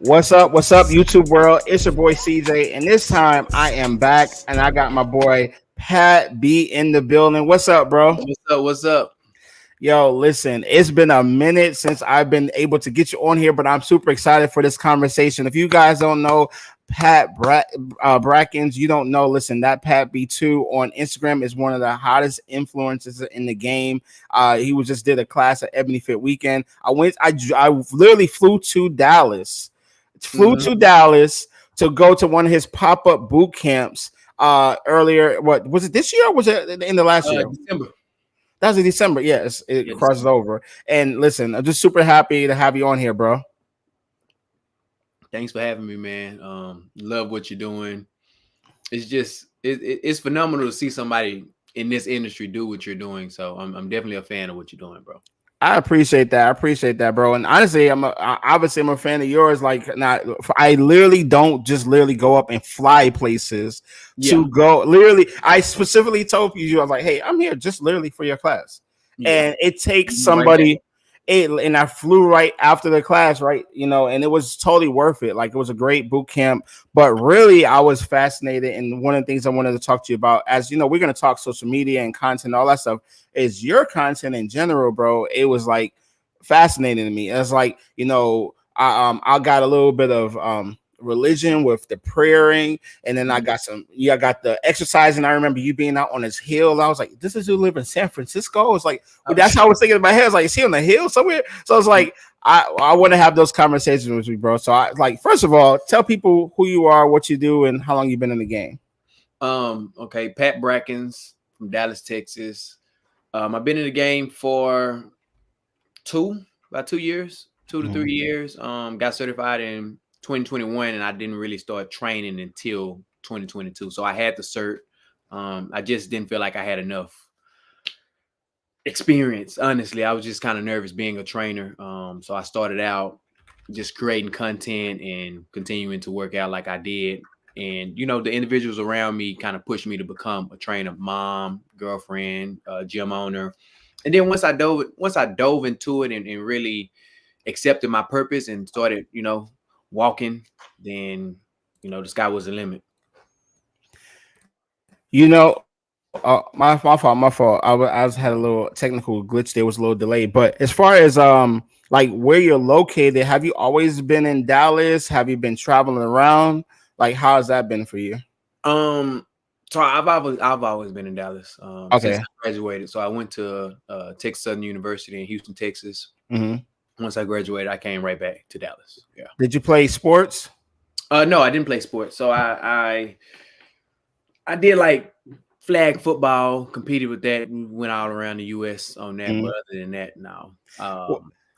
What's up, YouTube world? It's your boy CJ, and this time I am back, and I got my boy Pat B in the building. What's up, bro? What's up? What's up? Yo, listen, it's been a minute since I've been able to get you on here, but I'm super excited for this conversation. If you guys don't know Brackens, you don't know, listen, that Pat B2 on Instagram is one of the hottest influencers in the game. He was just did a class at Ebony Fit Weekend. I literally flew to Dallas to go to one of his pop-up boot camps earlier. What was it, this year or was it in the last year? December. That was in December. Yes, it crosses over. And listen, I'm just super happy to have you on here, bro. Thanks for having me, man. Love what you're doing. It's just it's phenomenal to see somebody in this industry do what you're doing. So I'm definitely a fan of what you're doing, bro. I appreciate that, bro. And honestly, obviously I'm a fan of yours. Like, I literally don't just literally go up and fly places to go. Literally, I specifically told you, I was like, hey, I'm here just literally for your class, and it takes somebody. And I flew right after the class, right? You know, and it was totally worth it. Like, it was a great boot camp. But really, I was fascinated. And one of the things I wanted to talk to you about, as you know, we're going to talk social media and content, all that stuff, is your content in general, bro. It was like fascinating to me. It's like, you know, I got a little bit of religion with the praying, and then I got I got the exercising. I remember you being out on this hill. I was like, this is who live in San Francisco. It's like, that's how I was thinking in my head. It's like, is he on the hill somewhere? So it's like, I want to have those conversations with you, bro. So I like, first of all, tell people who you are, what you do, and how long you've been in the game. Okay, Pat Brackens from Dallas, Texas. I've been in the game for about 2 years, 2 to 3 years. Got certified in 2021, and I didn't really start training until 2022. So I had the cert. I just didn't feel like I had enough experience. Honestly, I was just kind of nervous being a trainer. So I started out just creating content and continuing to work out like I did. And, you know, the individuals around me kind of pushed me to become a trainer, mom, girlfriend, gym owner. And then once I dove into it and really accepted my purpose and started, you know, walking, then, you know, the sky was the limit. You know, my fault. I was had a little technical glitch. There was a little delay. But as far as like where you're located, have you always been in Dallas? Have you been traveling around? Like, how has that been for you? So I've always been in Dallas. Since I graduated. So I went to Texas Southern University in Houston, Texas. Once I graduated, I came right back to Dallas. Yeah. Did you play sports? No, I didn't play sports. So I did like flag football, competed with that, and went all around the U.S. on that. But other than that, no.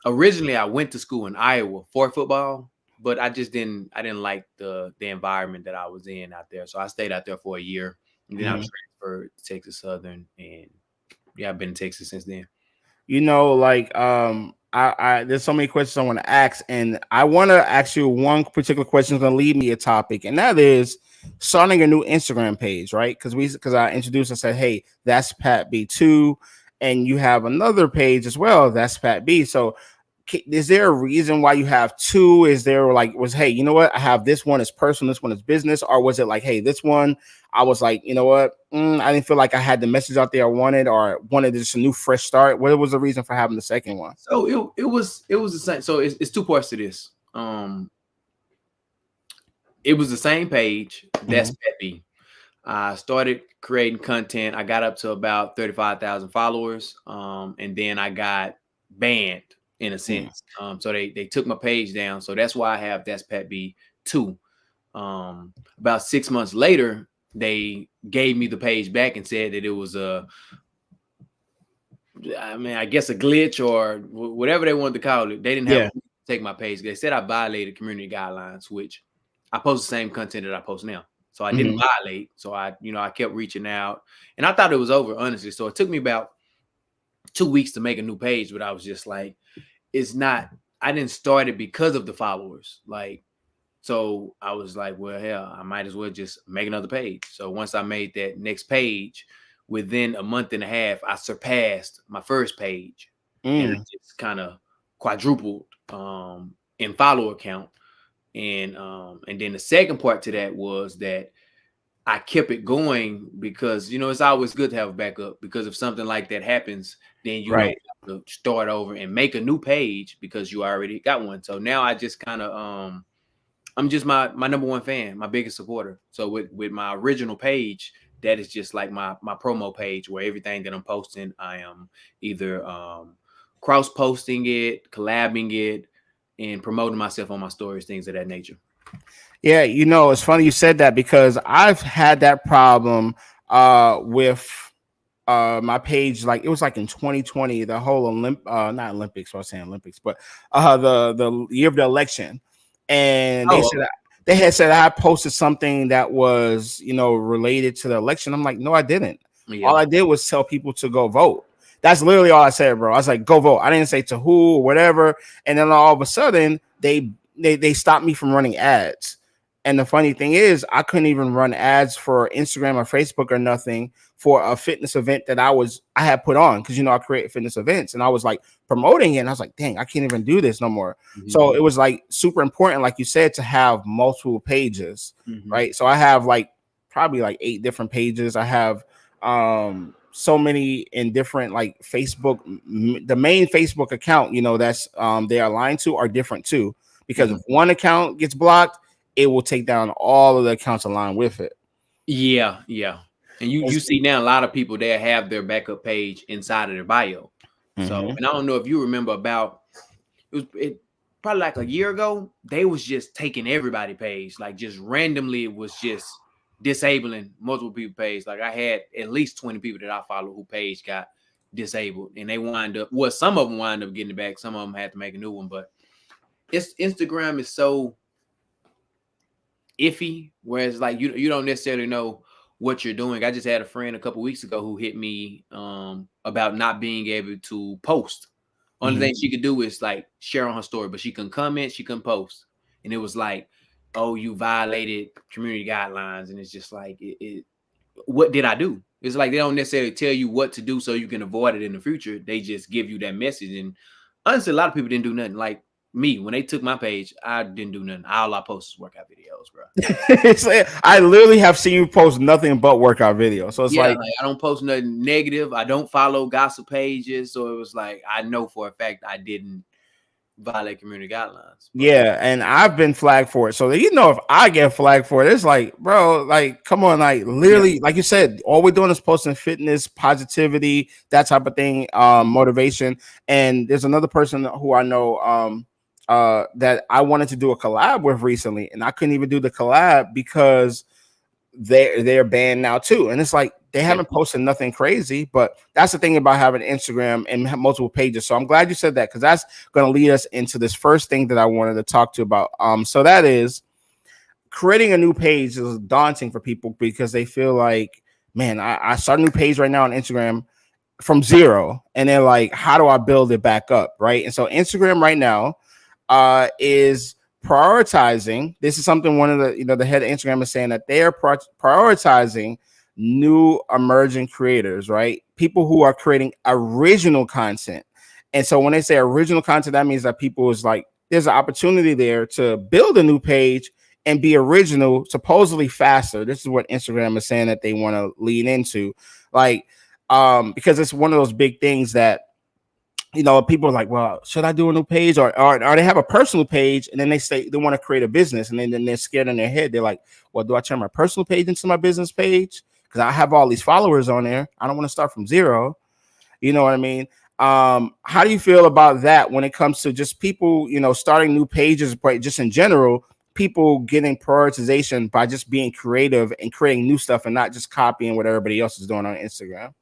Originally, I went to school in Iowa for football, but I didn't like the environment that I was in out there. So I stayed out there for a year, and then I transferred to Texas Southern, and yeah, I've been in Texas since then. You know, like I there's so many questions I want to ask, and I want to ask you one particular question that's going to lead me a topic, and that is starting a new Instagram page, right? Because I introduced and said, hey, that's Pat B2, and you have another page as well, that's Pat B. So is there a reason why you have two? Is there like, hey, you know what, I have this one is personal, this one is business, or was it like, hey, this one I was like, you know what, I didn't feel like I had the message out there I wanted, or wanted just a new fresh start? What was the reason for having the second one? So it was the same. So it's two parts to this. It was the same page. That's Pat B. I started creating content. I got up to about 35,000 followers, and then I got banned in a sense. So they took my page down. So that's why I have That's Pat B2. About 6 months later, they gave me the page back and said that it was I guess a glitch or whatever they wanted to call it. They didn't have to take my page. They said I violated community guidelines, which I post the same content that I post now. So I didn't violate. So I kept reaching out, and I thought it was over, honestly. So it took me about 2 weeks to make a new page, but I was just like, it's not, I didn't start it because of the followers. Like, so I was like, well, hell, I might as well just make another page. So once I made that next page, within a month and a half, I surpassed my first page, and it just kind of quadrupled in follower count. And then the second part to that was that I kept it going because, you know, it's always good to have a backup, because if something like that happens, then you don't have to start over and make a new page because you already got one. So now I just kind of I'm just my number one fan, my biggest supporter. So with my original page, that is just like my promo page, where everything that I'm posting, I am either cross posting it, collabing it, and promoting myself on my stories, things of that nature. Yeah, you know, it's funny you said that because I've had that problem with my page. Like it was like in 2020, the whole not Olympics, I was saying Olympics, but the year of the election. And they had said I posted something that was, you know, related to the election. I'm like, no, I didn't. Yeah. All I did was tell people to go vote. That's literally all I said, bro. I was like, go vote. I didn't say to who or whatever. And then all of a sudden they stopped me from running ads. And the funny thing is, I couldn't even run ads for Instagram or Facebook or nothing for a fitness event that I had put on, because, you know, I create fitness events and I was like promoting it. And I was like, dang, I can't even do this no more. Mm-hmm. So it was like super important, like you said, to have multiple pages, right? So I have like probably like 8 different pages. I have so many in different, like Facebook, the main Facebook account, you know, that's they're aligned to are different too, because if one account gets blocked, it will take down all of the accounts aligned with it. Yeah, yeah. And you see now a lot of people that have their backup page inside of their bio. So, and I don't know if you remember about it probably like a year ago, they was just taking everybody page, like just randomly. It was just disabling multiple people page. Like I had at least 20 people that I follow who page got disabled, and they wind up, well, some of them wind up getting it back. Some of them had to make a new one, but Instagram is so iffy, whereas like you don't necessarily know what you're doing. I just had a friend a couple weeks ago who hit me about not being able to post. Only thing she could do is like share on her story, but she couldn't comment, she couldn't post. And it was like, oh, you violated community guidelines. And it's just like, what did I do? It's like they don't necessarily tell you what to do so you can avoid it in the future. They just give you that message. And honestly, a lot of people didn't do nothing. Like me, when they took my page, I didn't do nothing. All I post is workout videos, bro. It's like, I literally have seen you post nothing but workout videos. So it's like I don't post nothing negative. I don't follow gossip pages. So it was like, I know for a fact I didn't violate community guidelines. But yeah, and I've been flagged for it. So you know, if I get flagged for it, it's like, bro, like, come on, like literally, like you said, all we're doing is posting fitness, positivity, that type of thing, motivation. And there's another person who I know that I wanted to do a collab with recently, and I couldn't even do the collab because they're banned now too. And it's like they haven't posted nothing crazy, but that's the thing about having Instagram and multiple pages. So I'm glad you said that, because that's going to lead us into this first thing that I wanted to talk to you about. So that is, creating a new page is daunting for people because they feel like, man, I start a new page right now on Instagram from zero, and they're like, how do I build it back up, right? And so Instagram right now is prioritizing. This is something one of the, you know, the head of Instagram is saying, that they are prioritizing new emerging creators, right? People who are creating original content. And so when they say original content, that means that people is like, there's an opportunity there to build a new page and be original, supposedly faster. This is what Instagram is saying that they want to lean into, like, because it's one of those big things that, you know, people are like, well, should I do a new page, or they have a personal page and then they say they want to create a business, and then they're scared in their head. They're like, well, do I turn my personal page into my business page? Because I have all these followers on there. I don't want to start from zero. You know what I mean? How do you feel about that when it comes to just people, you know, starting new pages, but just in general, people getting prioritization by just being creative and creating new stuff and not just copying what everybody else is doing on Instagram?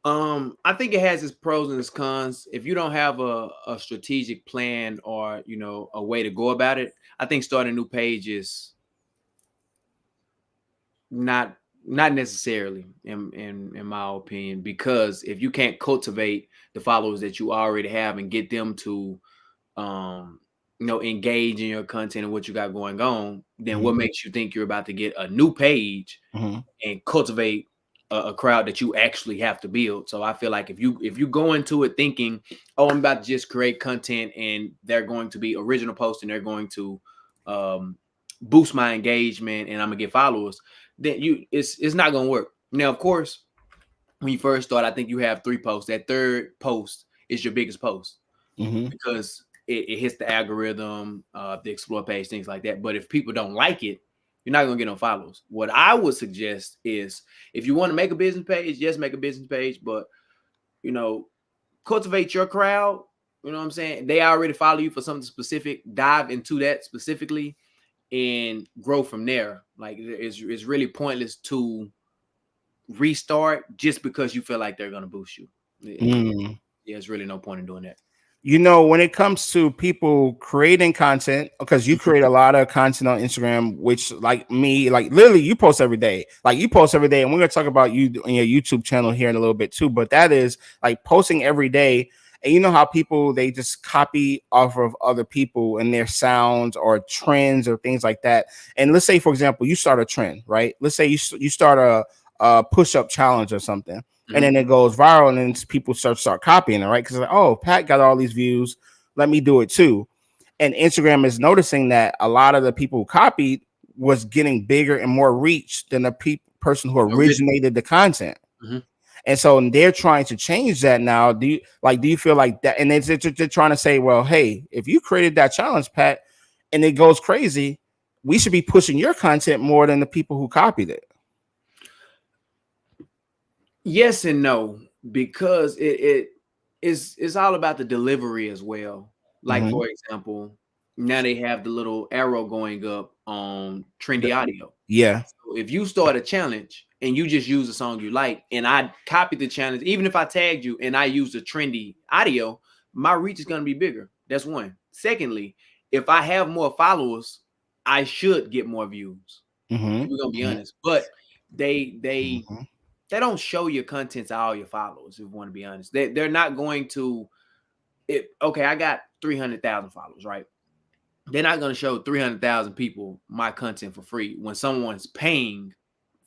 I think it has its pros and its cons. If you don't have a strategic plan, or, you know, a way to go about it, I think starting a new page is not necessarily in my opinion, because if you can't cultivate the followers that you already have and get them to you know, engage in your content and what you got going on, then what makes you think you're about to get a new page and cultivate a crowd that you actually have to build? So I feel like if you go into it thinking, oh, I'm about to just create content and they're going to be original posts and they're going to boost my engagement and I'm gonna get followers, then it's not gonna work. Now, of course, when you first start, I think you have 3 posts. That third post is your biggest post because it hits the algorithm, the explore page, things like that. But if people don't like it, you're not gonna get no followers. What I would suggest is if you want to make a business page, yes, make a business page, but cultivate your crowd. You know what I'm saying? They already follow you for something specific. Dive into that specifically and grow from there. Like it's really pointless to restart just because you feel like they're gonna boost you. Yeah, there's really no point in doing that. When it comes to people creating content, because you create a lot of content on Instagram, which like me, like literally you post every day. Like you post every day, and we're gonna talk about you on your YouTube channel here in a little bit too. But that is like posting every day. And you know how people they just copy off of other people and their sounds or trends or things like that. And let's say, for example, you start a trend, right? Let's say you start a push-up challenge or something. And then it goes viral, and then people start copying it, right? Because like, oh, Pat got all these views, let me do it too. And Instagram is noticing that a lot of the people who copied was getting bigger and more reach than the person who originated the content. And so they're trying to change that now. Do you feel like that? And they're trying to say, well, hey, if you created that challenge, Pat, and it goes crazy, we should be pushing your content more than the people who copied it. Yes and no, because it's all about the delivery as well. Like for example, now they have the little arrow going up on trendy audio. Yeah. So if you start a challenge and you just use a song you like, and I copied the challenge, even if I tagged you and I used a trendy audio, my reach is going to be bigger. That's one. Secondly, if I have more followers, I should get more views. We're gonna be honest, but they don't show your content to all your followers. If you want to be honest, they're not going to. Okay, I got 300,000 followers, right? They're not going to show 300,000 people my content for free when someone's paying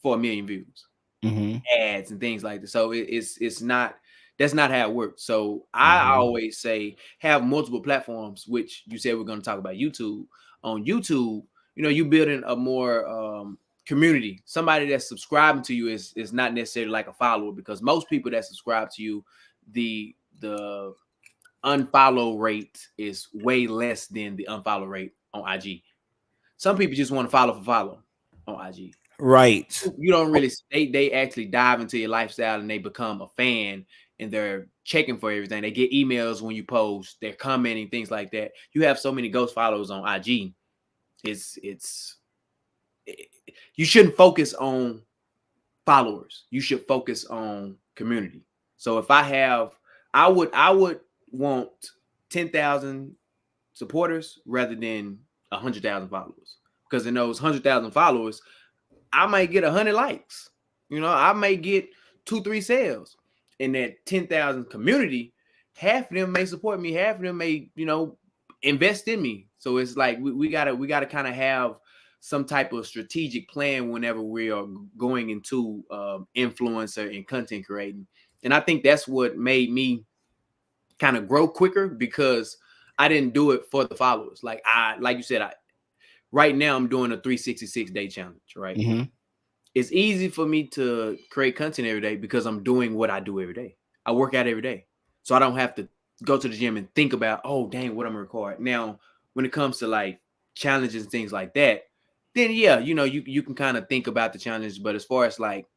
for 1 million views, ads and things like that. So it's not. That's not how it works. So I always say have multiple platforms, which you said we're going to talk about YouTube. On YouTube, you building a more community. Somebody that's subscribing to you is not necessarily like a follower, because most people that subscribe to you, the unfollow rate is way less than the unfollow rate on IG. Some people just want to follow for follow on IG. Right. You don't really, they actually dive into your lifestyle and they become a fan and they're checking for everything. They get emails when you post, they're commenting, things like that. You have so many ghost followers on IG. You shouldn't focus on followers. You should focus on community. So if I would want 10,000 supporters rather than 100,000 followers, because in those 100,000 followers, I might get 100 likes. I may get 2-3 sales. In that 10,000 community, half of them may support me, half of them may, invest in me. So it's like we gotta kind of have some type of strategic plan whenever we are going into influencer and content creating. And I think that's what made me kind of grow quicker, because I didn't do it for the followers. Like you said, right now I'm doing a 366-day challenge, right? It's easy for me to create content every day because I'm doing what I do every day. I work out every day. So I don't have to go to the gym and think about, oh, dang, what I'm gonna record. Now, when it comes to like challenges and things like that, then yeah, you can kind of think about the challenge. But as far as like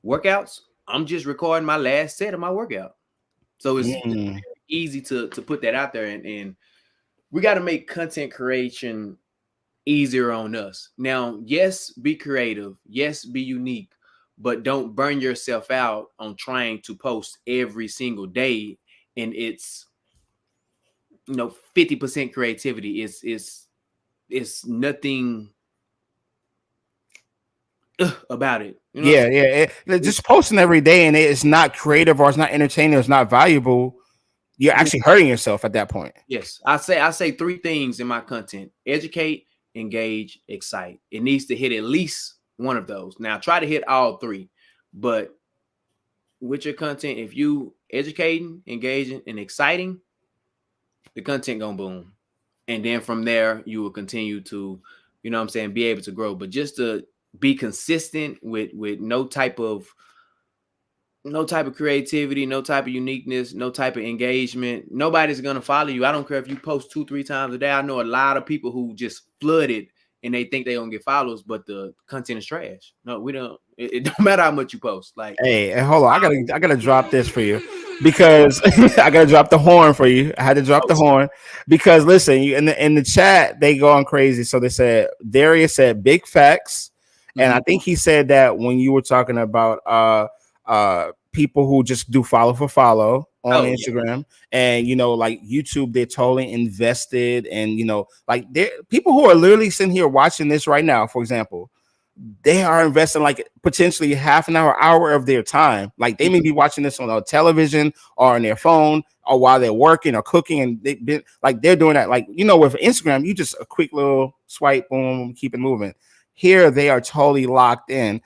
workouts, I'm just recording my last set of my workout. So it's easy to put that out there. And we got to make content creation easier on us. Now, yes, be creative. Yes, be unique. But don't burn yourself out on trying to post every single day. And it's 50% creativity. It's nothing about it. Just posting every day and it's not creative or it's not entertaining or it's not valuable, you're actually hurting yourself at that point. Yes, I say 3 things in my content: educate, engage, excite. It needs to hit at least one of those. Now, try to hit all 3, but with your content, if you educating, engaging, and exciting, the content gonna boom. and then from there you will continue to, you know what I'm saying, be able to grow. But just to be consistent with no type of creativity, no type of uniqueness, no type of engagement, nobody's gonna follow you. I don't care if you post 2-3 times a day. I know a lot of people who just flooded and they think they're gonna get followers, but the content is trash. No, we don't. It don't matter how much you post. Like, hey, hold on, I gotta drop this for you because I gotta drop the horn for you. I had to drop the horn because listen, you in the chat they going crazy. So they said Darius said big facts, and I think he said that when you were talking about people who just do follow for follow on Instagram, and you know, like YouTube, they're totally invested, and you know, like people who are literally sitting here watching this right now, for example, they are investing like potentially half an hour of their time. Like they may be watching this on a television or on their phone or while they're working or cooking, and they're doing that. Like, you know, with Instagram, you just a quick little swipe, boom, keep it moving. Here they are totally locked in.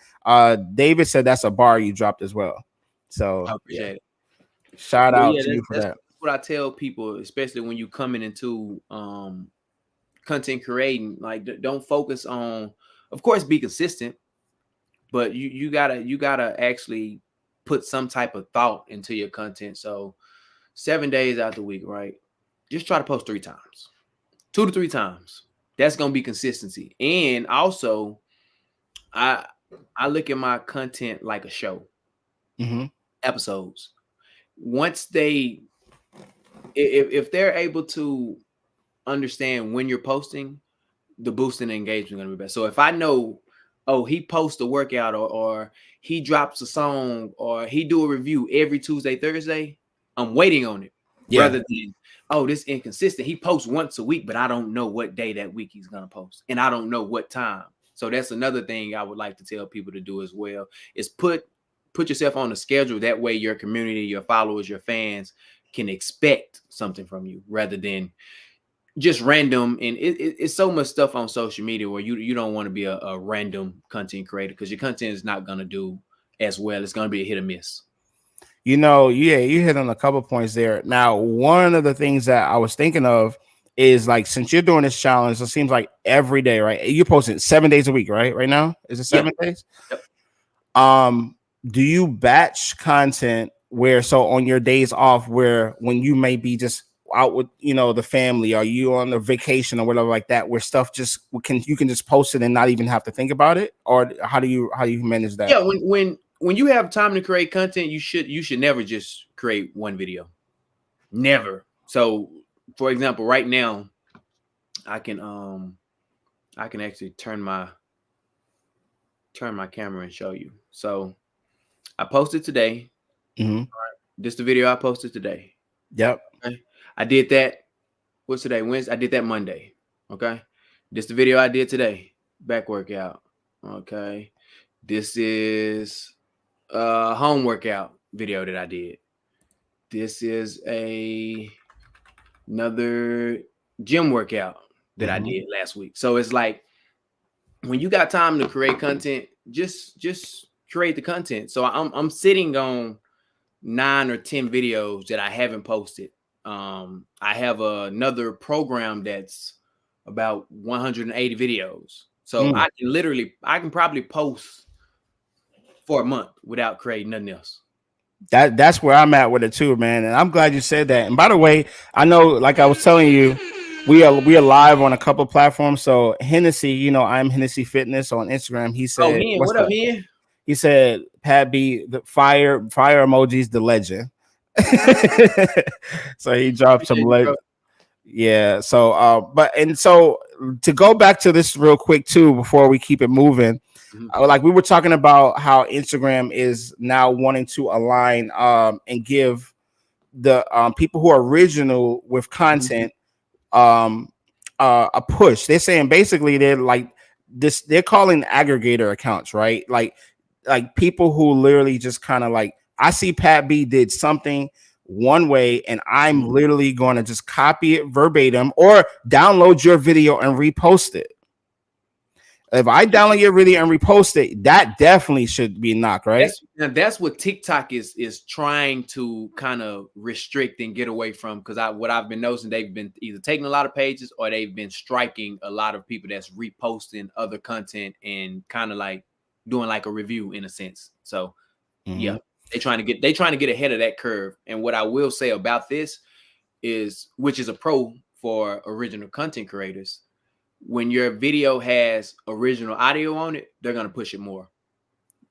David said that's a bar you dropped as well. So I appreciate it. Shout out to you for that. That's what I tell people, especially when you coming into content creating. Like, don't focus on, of course, be consistent, but you gotta actually put some type of thought into your content. So 7 days out the week, right? Just try to post 3 times, 2 to 3 times. That's gonna be consistency. And also, I look at my content like a show. Episodes. Once if they're able to understand when you're posting, the boosting engagement is gonna be better. So if I know, oh, he posts a workout or he drops a song or he do a review every Tuesday, Thursday, I'm waiting on it. Yeah. Rather than, oh, this inconsistent. He posts once a week, but I don't know what day that week he's gonna post, and I don't know what time. So that's another thing I would like to tell people to do as well, is put yourself on a schedule. That way your community, your followers, your fans can expect something from you rather than just random. And it's so much stuff on social media where you don't want to be a random content creator, because your content is not going to do as well. It's going to be a hit or miss. You know, yeah, you hit on a couple points there. Now, one of the things that I was thinking of is, like, since you're doing this challenge, it seems like every day, right? You're posting 7 days a week, right? Right now, is it 7 days? Yep. Do you batch content where, so on your days off, where when you may be just out with, you know, the family, or you on a vacation or whatever like that, where stuff just you can just post it and not even have to think about it? Or how do you manage that? Yeah, when you have time to create content, you should never just create one video. Never. So, for example, right now, I can actually turn my camera and show you. So I posted today. Right. This is the video I posted today. Yep. Okay. I did that. What's today? Wednesday. I did that Monday. Okay. This is the video I did today. Back workout. Okay. This is a home workout video that I did. This is another gym workout that I did last week. So it's like, when you got time to create content, just create the content. So I'm sitting on 9 or 10 videos that I haven't posted. I have another program that's about 180 videos. So I can probably post for a month without creating nothing else. That's where I'm at with it too, man. And I'm glad you said that. And by the way, I know, like I was telling you, we are live on a couple platforms. So Hennessy, you know, I'm Hennessy Fitness on Instagram. He said, "Oh, what up, Ian?" He said, "Pat B, the fire emojis, the legend." So he dropped some legend. Yeah. So, so to go back to this real quick too, before we keep it moving, like we were talking about how Instagram is now wanting to align and give the people who are original with content a push. They're saying basically they're like this. They're calling aggregator accounts, right? Like people who literally just kind of like, I see Pat B did something one way, and I'm literally going to just copy it verbatim or download your video and repost it. If I download your video and repost it, that definitely should be knocked, right? That's what TikTok is trying to kind of restrict and get away from. Because what I've been noticing, they've been either taking a lot of pages or they've been striking a lot of people that's reposting other content and kind of like doing like a review in a sense. So yeah, they're trying to get ahead of that curve. And what I will say about this is, which is a pro for original content creators, when your video has original audio on it, they're going to push it more.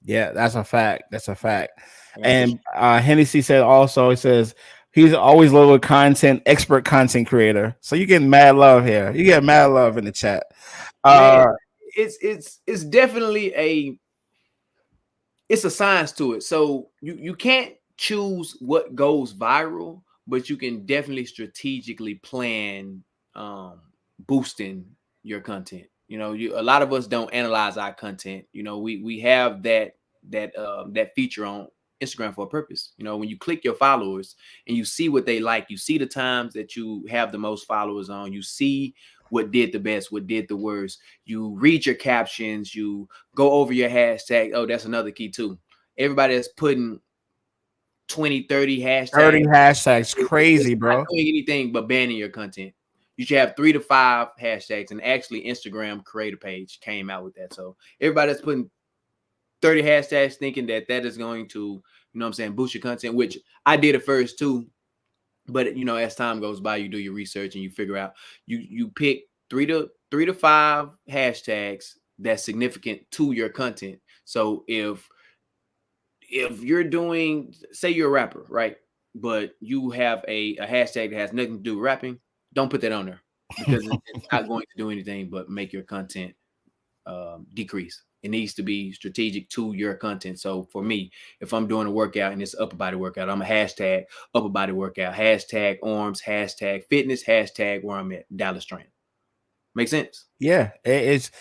Yeah, that's a fact. That's a fact. And Hennessy said also, it says he's always level content, expert content creator. So you get mad love here. You get mad love in the chat. Man, it's definitely it's a science to it. So you can't choose what goes viral, but you can definitely strategically plan boosting your content. You know, a lot of us don't analyze our content. You know, we have that feature on Instagram for a purpose. You know, when you click your followers and you see what they like, you see the times that you have the most followers on, you see what did the best, what did the worst. You read your captions, you go over your hashtag. Oh, that's another key too. Everybody that's putting 20, 30 hashtags. 30 hashtags, crazy, bro. Not doing anything but banning your content. You should have 3 to 5 hashtags. And actually, Instagram creator page came out with that. So everybody that's putting 30 hashtags thinking that is going to, you know what I'm saying, boost your content, which I did at first too. But, you know, as time goes by, you do your research and you figure out, you pick 3 to 5 hashtags that's significant to your content. So if you're doing, say you're a rapper, right? But you have a hashtag that has nothing to do with rapping, don't put that on there, because it's not going to do anything but make your content decrease. It needs to be strategic to your content. So for me, if I'm doing a workout and it's upper body workout, I'm a hashtag upper body workout, hashtag arms, hashtag fitness, hashtag where I'm at, Dallas Strand. Make sense? Yeah, it's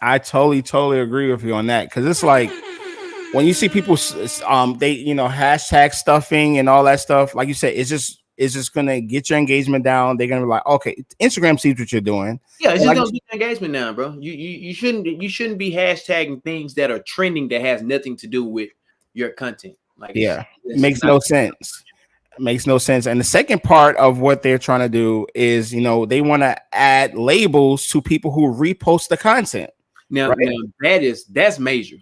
I totally agree with you on that, because it's like when you see people they, you know, hashtag stuffing and all that stuff, like you said, it's just gonna get your engagement down. They're gonna be like, okay, Instagram sees what you're doing. Yeah, it's just gonna get your engagement down, bro. You shouldn't be hashtagging things that are trending that has nothing to do with your content. Like, yeah, it makes no sense. Makes no sense. And the second part of what they're trying to do is, you know, they want to add labels to people who repost the content. Now, right? That's major.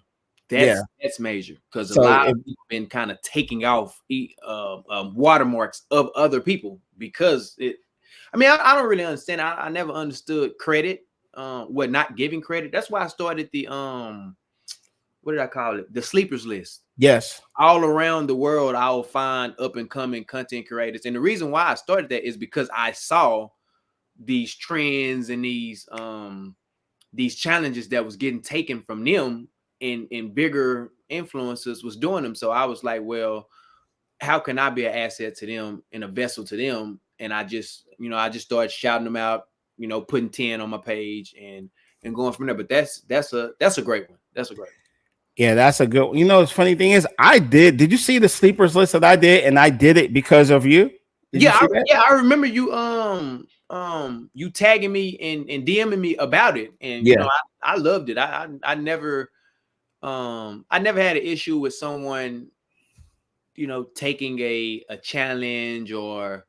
That's major, because a lot of people have been kind of taking off watermarks of other people, because I don't really understand. I never understood credit, not giving credit. That's why I started the what did I call it? The sleepers list. Yes. All around the world, I will find up and coming content creators. And the reason why I started that is because I saw these trends and these challenges that was getting taken from them, and bigger influencers was doing them. So I was like, well, how can I be an asset to them and a vessel to them? And I just started shouting them out, you know, putting 10 on my page and going from there. But that's a great one. That's a great one. Yeah, that's a good. You know, the funny thing is, did you see the sleepers list that I did? And I did it because of you. I remember you you tagging me and DMing me about it, and you know, I loved it. I never had an issue with someone, you know, taking a challenge or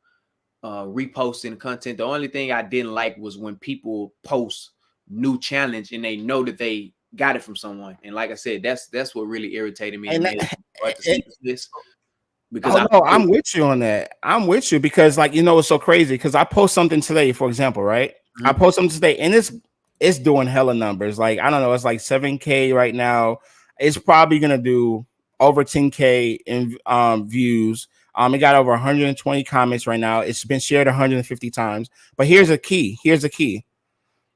reposting content. The only thing I didn't like was when people post new challenge and they know that they got it from someone. And like I said, that's what really irritated me. Because I'm with you on that. I'm with you because, like, you know, it's so crazy because I post something today, for example, right? Mm-hmm. I post something today and it's doing hella numbers. Like, I don't know, it's like 7K right now. It's probably gonna do over 10K in views. It got over 120 comments right now. It's been shared 150 times. But here's the key.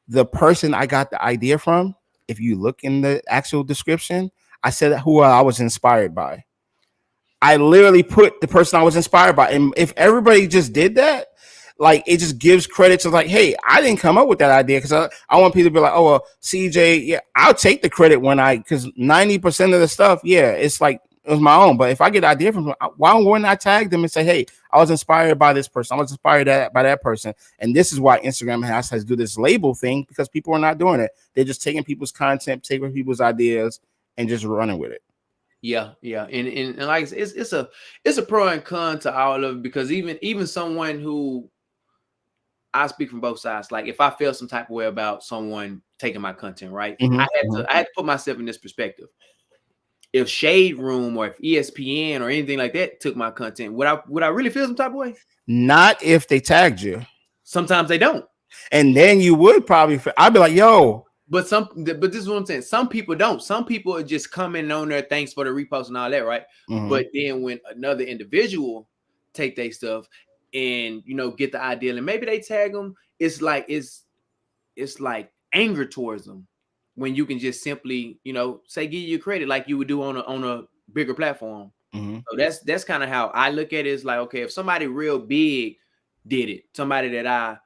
The person I got the idea from, if you look in the actual description, I said who I was inspired by. I literally put the person I was inspired by. And if everybody just did that, like, it just gives credit to, like, hey, I didn't come up with that idea, because I want people to be like, oh, well, CJ, yeah, I'll take the credit because 90% of the stuff, yeah, it's like It was my own. But if I get an idea from them, why wouldn't I tag them and say, hey, I was inspired by this person. I was inspired by that person. And this is why Instagram has to do this label thing, because people are not doing it. They're just taking people's content, taking people's ideas, and just running with it. Yeah, and like it's a pro and con to all of it, because even someone who, I speak from both sides. Like if I feel some type of way about someone taking my content, right? I had to put myself in this perspective. If Shade Room or if ESPN or anything like that took my content, would I really feel some type of way? Not if they tagged you. Sometimes they don't. And then you would probably, I'd be like, yo. But this is what I'm saying. Some people don't. Some people are just coming on there, thanks for the repost and all that, right? But then when another individual take their stuff and get the idea and maybe they tag them, it's like anger towards them, when you can just simply say give you credit like you would do on a bigger platform. So that's kind of how I look at it. It's like, okay, if somebody real big did it, somebody that I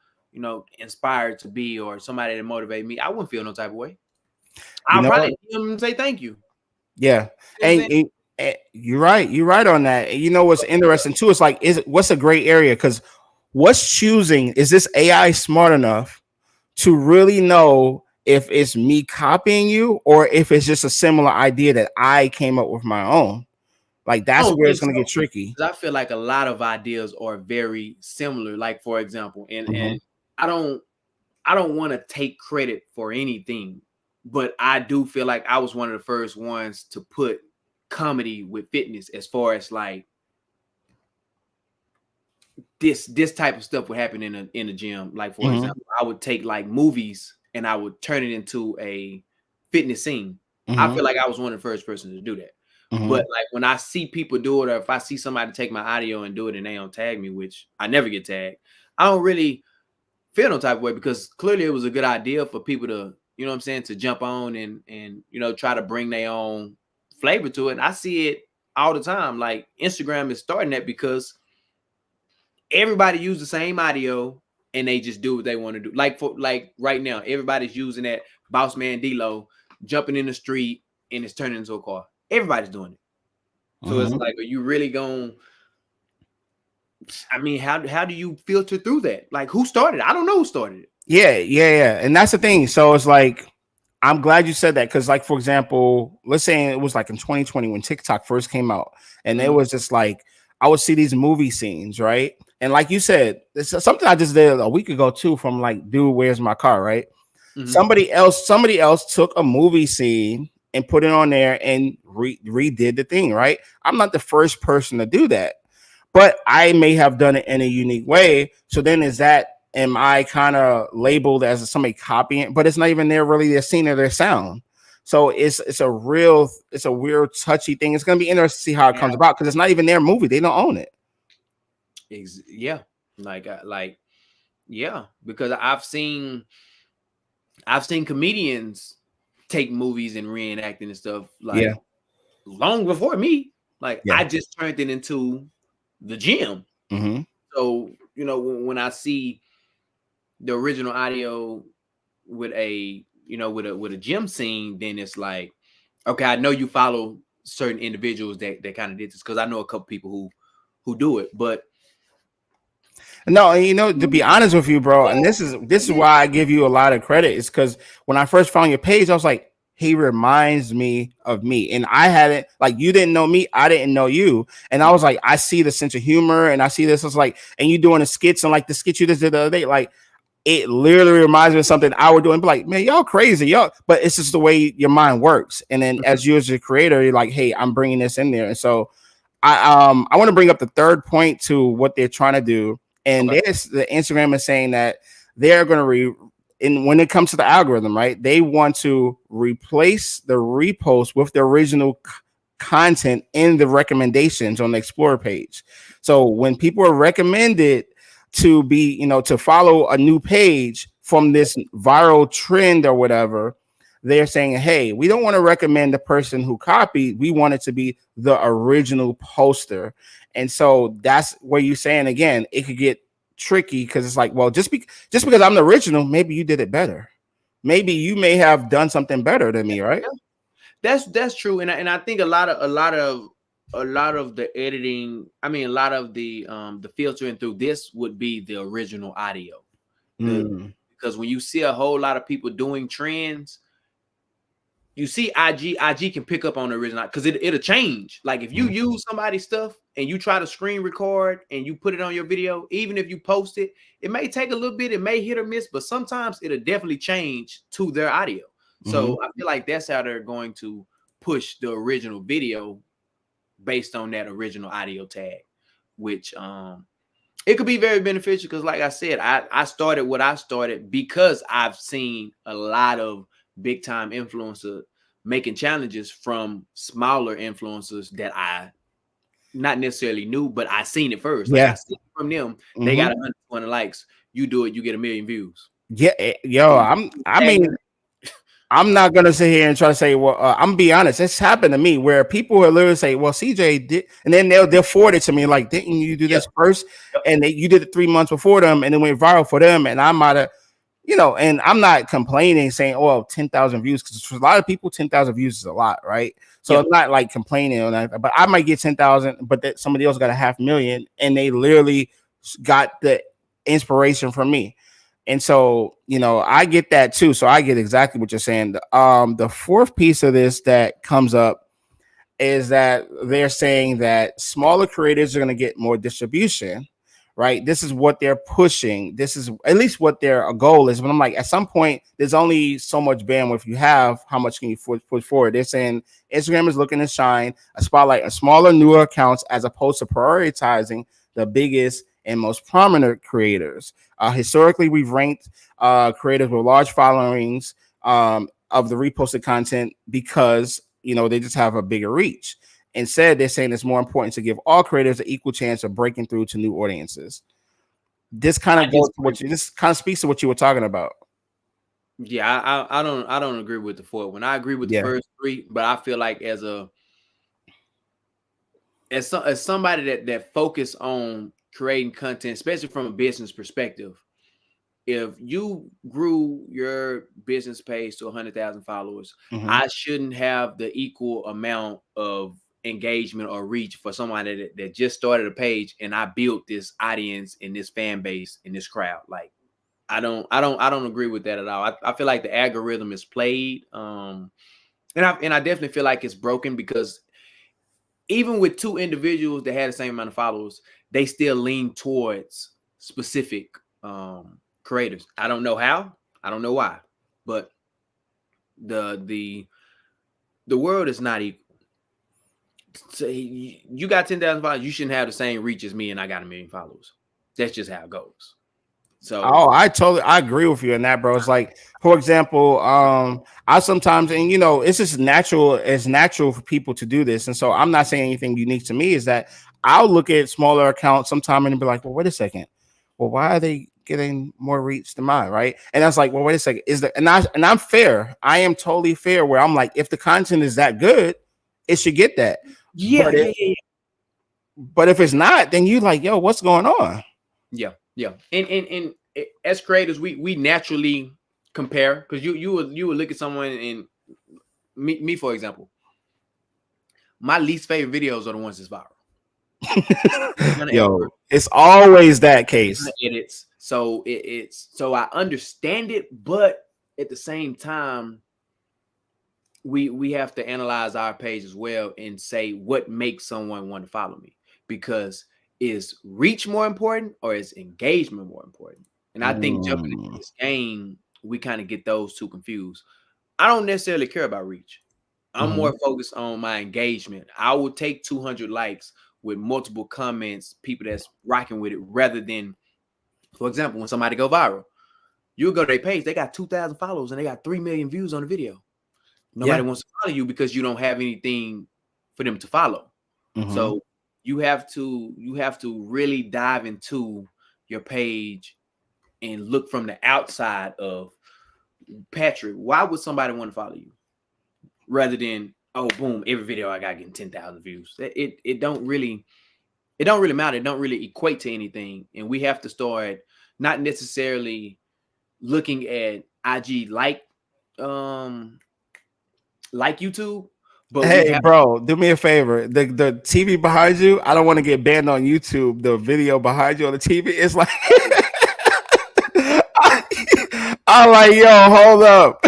inspired to be, or somebody that motivated me, I wouldn't feel no type of way. I'll probably say thank you. Yeah. And you're right. You're right on that. You know what's interesting too? It's like, what's a gray area? Because what's choosing, is this AI smart enough to really know if it's me copying you or if it's just a similar idea that I came up with my own? Like that's where it's going to get tricky. I feel like a lot of ideas are very similar. Like for example, and I don't want to take credit for anything, but I do feel like I was one of the first ones to put comedy with fitness, as far as like this type of stuff would happen in a gym. Like for example, I would take like movies and I would turn it into a fitness scene. I feel like I was one of the first persons to do that. But like when I see people do it, or if I see somebody take my audio and do it and they don't tag me, which I never get tagged, I don't really feel no type of way, because clearly it was a good idea for people to, to jump on and try to bring their own flavor to it. And I see it all the time. Like Instagram is starting that because everybody uses the same audio and they just do what they want to do. Like right now, everybody's using that Boss Man D-Lo jumping in the street and it's turning into a car. Everybody's doing it. So it's like, are you really going? I mean, how do you filter through that? Like, who started it? I don't know who started it. Yeah. And that's the thing. So it's like, I'm glad you said that, because like, for example, let's say it was like in 2020 when TikTok first came out, and it was just like, I would see these movie scenes, right? And like you said, it's something I just did a week ago too, from like, dude, where's my car, right? Somebody else took a movie scene and put it on there and redid the thing, right? I'm not the first person to do that, but I may have done it in a unique way. So then am I kind of labeled as somebody copying? But it's not even really their scene or their sound. So it's a weird touchy thing. It's gonna be interesting to see how it comes about, because it's not even their movie. They don't own it. Yeah, because I've seen comedians take movies and reenacting and stuff long before me. Like I just turned it into the gym. So when I see the original audio with a gym scene, then it's like, okay, I know you follow certain individuals that kind of did this, because I know a couple people who do it. But no, to be honest with you, bro, and this is why I give you a lot of credit, is because when I first found your page, I was like, he reminds me of me. And I hadn't, like, you didn't know me, I didn't know you. And I was like, I see the sense of humor and I see this. It's like, and you doing the skits, and like the skit you just did the other day, like it literally reminds me of something I would do, and be like, man, y'all crazy, y'all. But it's just the way your mind works. And then as you as a creator, you're like, hey, I'm bringing this in there. And so I want to bring up the third point to what they're trying to do. And the Instagram is saying that they're going to when it comes to the algorithm, right? They want to replace the repost with the original content in the recommendations on the Explorer page. So when people are recommended to be, to follow a new page from this viral trend or whatever, they're saying, hey, we don't want to recommend the person who copied. We want it to be the original poster. And so that's where you're saying, again, it could get tricky, because it's like, well, just because I'm the original, maybe you did it better. Maybe you may have done something better than me, right? That's true. And I think a lot of a lot of the editing, I mean, a lot of the filtering through this would be the original audio. Because when you see a whole lot of people doing trends, you see IG can pick up on the original because it'll change. Like if you use somebody's stuff and you try to screen record and you put it on your video, even if you post it, it may take a little bit, it may hit or miss, but sometimes it'll definitely change to their audio. So I feel like that's how they're going to push the original video based on that original audio tag, which it could be very beneficial because, like I said, I started what I started because I've seen a lot of big time influencers making challenges from smaller influencers that I not necessarily knew, but I seen it first. Like I seen it from them. They got 120 likes. You do it, you get 1 million views. Yeah, yo, I'm not gonna sit here and try to say, well, I'm gonna be honest. It's happened to me where people will literally say, "Well, CJ did," and then they'll forward it to me like, "Didn't you do this first?" And you did it 3 months before them, and it went viral for them, and I might have, and I'm not complaining saying, "Oh, 10,000 views," because for a lot of people, 10,000 views is a lot, right? So I'm not like complaining on that, but I might get 10,000, but that somebody else got 500,000, and they literally got the inspiration from me. And so, I get that too. So I get exactly what you're saying. The fourth piece of this that comes up is that they're saying that smaller creators are going to get more distribution, right? This is what they're pushing. This is at least what their goal is. But I'm like, at some point, there's only so much bandwidth you have. How much can you push forward? They're saying Instagram is looking to shine a spotlight on smaller, newer accounts as opposed to prioritizing the biggest and most prominent creators. Historically, we've ranked creators with large followings of the reposted content because they just have a bigger reach. Instead, they're saying it's more important to give all creators an equal chance of breaking through to new audiences. This kind of goes to what this kind of speaks to what you were talking about. Yeah, I don't agree with the fourth one. I agree with the first three, but I feel like as somebody that focus on creating content, especially from a business perspective, if you grew your business page to 100,000 followers, I shouldn't have the equal amount of engagement or reach for somebody that just started a page and I built this audience and this fan base and this crowd. Like I don't agree with that at all. I feel like the algorithm is played, and I definitely feel like it's broken because even with two individuals that had the same amount of followers, they still lean towards specific creators. I don't know how, I don't know why, but the world is not equal. So you got 10,000 followers, you shouldn't have the same reach as me, and I got 1 million followers. That's just how it goes. So I agree with you on that, bro. It's like, for example, I sometimes, and it's just natural. It's natural for people to do this, and so I'm not saying anything unique to me. Is that I'll look at smaller accounts sometime and be like, well, wait a second, well, why are they getting more reach than mine, right? And I was like, well, wait a second, and I'm fair. I am totally fair. Where I'm like, if the content is that good, it should get that. Yeah, but if it's not, then you like, yo, what's going on? Yeah. And as creators, we naturally compare because you would look at someone and me for example, my least favorite videos are the ones that's viral. Yo, it's always that case. Edits, so so I understand it, but at the same time, we have to analyze our page as well and say what makes someone want to follow me, because is reach more important or is engagement more important? And I think jumping into this game, we kind of get those two confused. I don't necessarily care about reach. I'm more focused on my engagement. I will take 200 likes with multiple comments, people that's rocking with it, rather than, for example, when somebody go viral, you'll go to their page, they got 2,000 followers and they got 3 million views on the video. Nobody wants to follow you because you don't have anything for them to follow. So you have to really dive into your page and look from the outside of, Patrick, why would somebody want to follow you? Rather than, oh, boom, every video I got getting 10,000 views. It don't really matter. It don't really equate to anything. And we have to start not necessarily looking at IG like YouTube, But hey, bro, do me a favor. The TV behind you, I don't want to get banned on YouTube. The video behind you on the TV, it's like, I'm like, yo, hold up.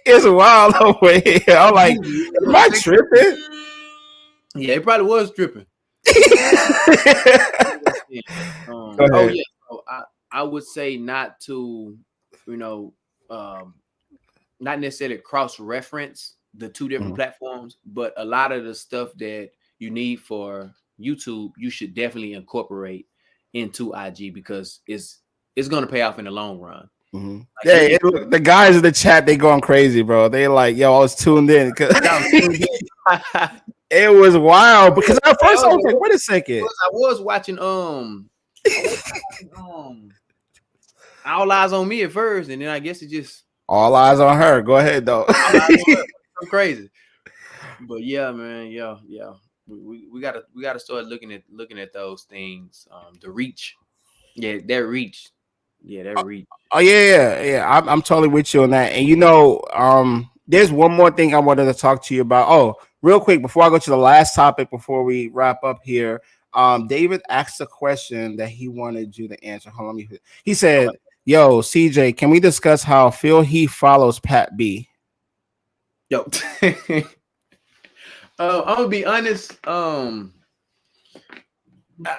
It's wild over here. I'm like, am I tripping? Yeah, it probably was tripping. Oh yeah, so I would say not to, not necessarily cross-reference the two different platforms, but a lot of the stuff that you need for YouTube, you should definitely incorporate into IG because it's going to pay off in the long run. Like, yeah, the guys in the chat, they going crazy, bro. They like, yo, I was tuned in because it was wild. Because at first I was like, wait a second, I was watching All Eyes on Me at first, and then I guess it just all eyes on her. Go ahead though. I'm crazy, but yeah, man, yeah. We gotta start looking at those things. The reach, that reach. Oh yeah. I'm totally with you on that. And there's one more thing I wanted to talk to you about. Oh, real quick before I go to the last topic before we wrap up here. David asked a question that he wanted you to answer. Hold on, he said, "Yo, CJ, can we discuss how Phil Heath follows Pat B?" Yo, I'm gonna be honest.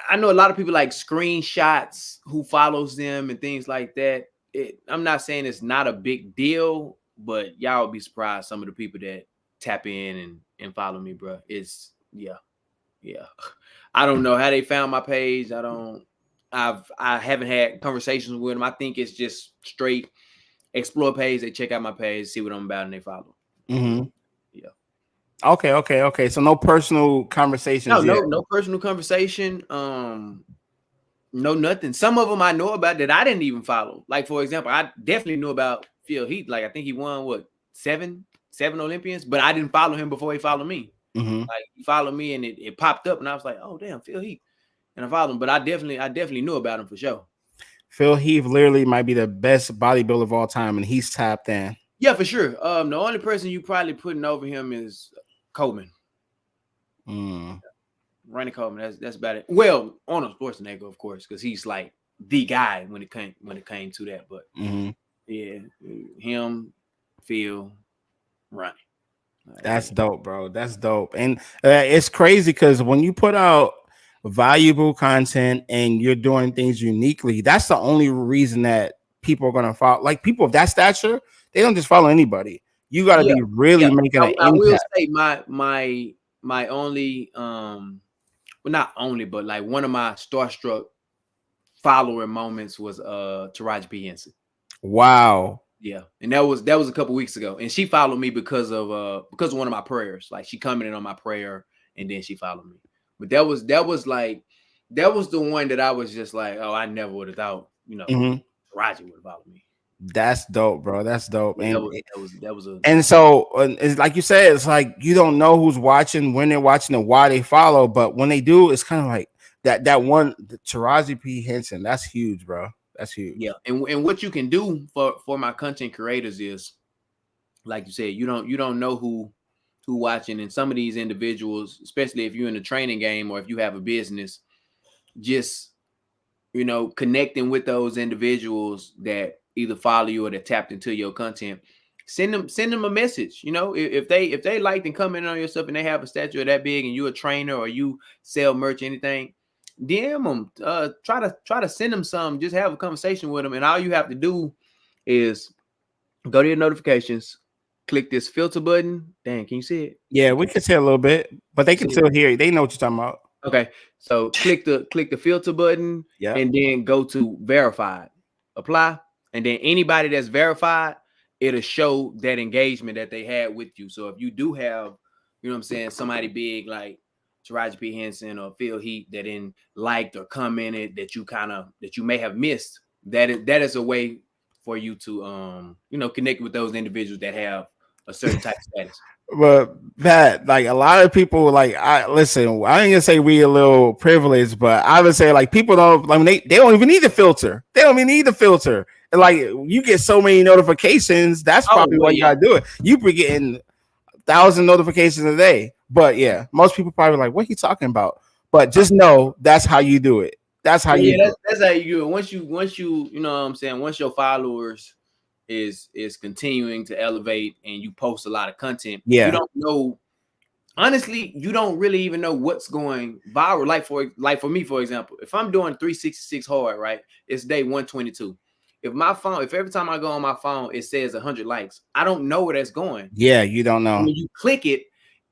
I know a lot of people like screenshots who follows them and things like that. I'm not saying it's not a big deal, but y'all will be surprised some of the people that tap in and follow me, bro. It's yeah. I don't know how they found my page. I haven't had conversations with them. I think it's just straight explore page. They check out my page, see what I'm about, and they follow. Mm-hmm. Yeah. Okay. So no personal conversations. No personal conversation. No nothing. Some of them I know about that I didn't even follow. Like for example, I definitely knew about Phil Heath. Like I think he won seven Olympians, but I didn't follow him before he followed me. Mm-hmm. Like he followed me and it popped up, and I was like, oh damn, Phil Heath, and I followed him. But I definitely knew about him for sure. Phil Heath literally might be the best bodybuilder of all time, and he's tapped in. Yeah, for sure. The only person you probably putting over him is Coleman. Ronnie Coleman. That's about it. Well, Arnold Schwarzenegger, of course, because he's like the guy when it came to that. But yeah, him, Phil, Ronnie. That's dope, bro. That's dope. And it's crazy because when you put out valuable content and you're doing things uniquely, that's the only reason that people are gonna follow. Like people of that stature, they don't just follow anybody. You got to be really making an impact. I will say my only well, not only, but like one of my starstruck follower moments was Taraji P. Henson. Wow. Yeah, and that was a couple weeks ago, and she followed me because of one of my prayers. Like she commented on my prayer, and then she followed me. But that was the one that I was just like, oh, I never would have thought, Taraji would have followed me. That's dope, bro. That's dope. And that was and so it's like you said, it's like you don't know who's watching, when they're watching, and why they follow. But when they do, it's kind of like that one Taraji P. Henson. That's huge, bro. That's huge. Yeah, and what you can do for my content creators is, like you said, you don't know who watching, and some of these individuals, especially if you're in the training game or if you have a business, just connecting with those individuals that either follow you or that tapped into your content. Send them a message. If they liked and comment on your stuff and they have a statue that big and you're a trainer or you sell merch, anything, DM them. Try to send them some. Just have a conversation with them, and all you have to do is go to your notifications, click this filter button. Dang, can you see it? Yeah, we can see a little bit, but they can still hear you. They know what you're talking about. Okay, so click the filter button, and then go to verified, apply, and then anybody that's verified, it'll show that engagement that they had with you. So if you do have, somebody big like Taraji P. Henson or Phil Heath that liked or commented that you may have missed, that is a way for you to connect with those individuals that have a certain type of status. But Pat, like a lot of people, like I ain't gonna say we a little privileged, but I would say like people don't like they don't even need the filter. They don't even need the filter. And like you get so many notifications, that's probably why you gotta do it. You be getting 1,000 notifications a day. But yeah, most people probably like, what he talking about? But just know that's how you do it. That's how you do it. That's how you do it. Once you you know what I'm saying, once your followers is continuing to elevate and you post a lot of content, you don't know. Honestly, you don't really even know what's going viral. Like for me, for example, if I'm doing 366 hard, right, it's day 122. If every time I go on my phone, it says 100 likes, I don't know where that's going. Yeah, you don't know. When you click it,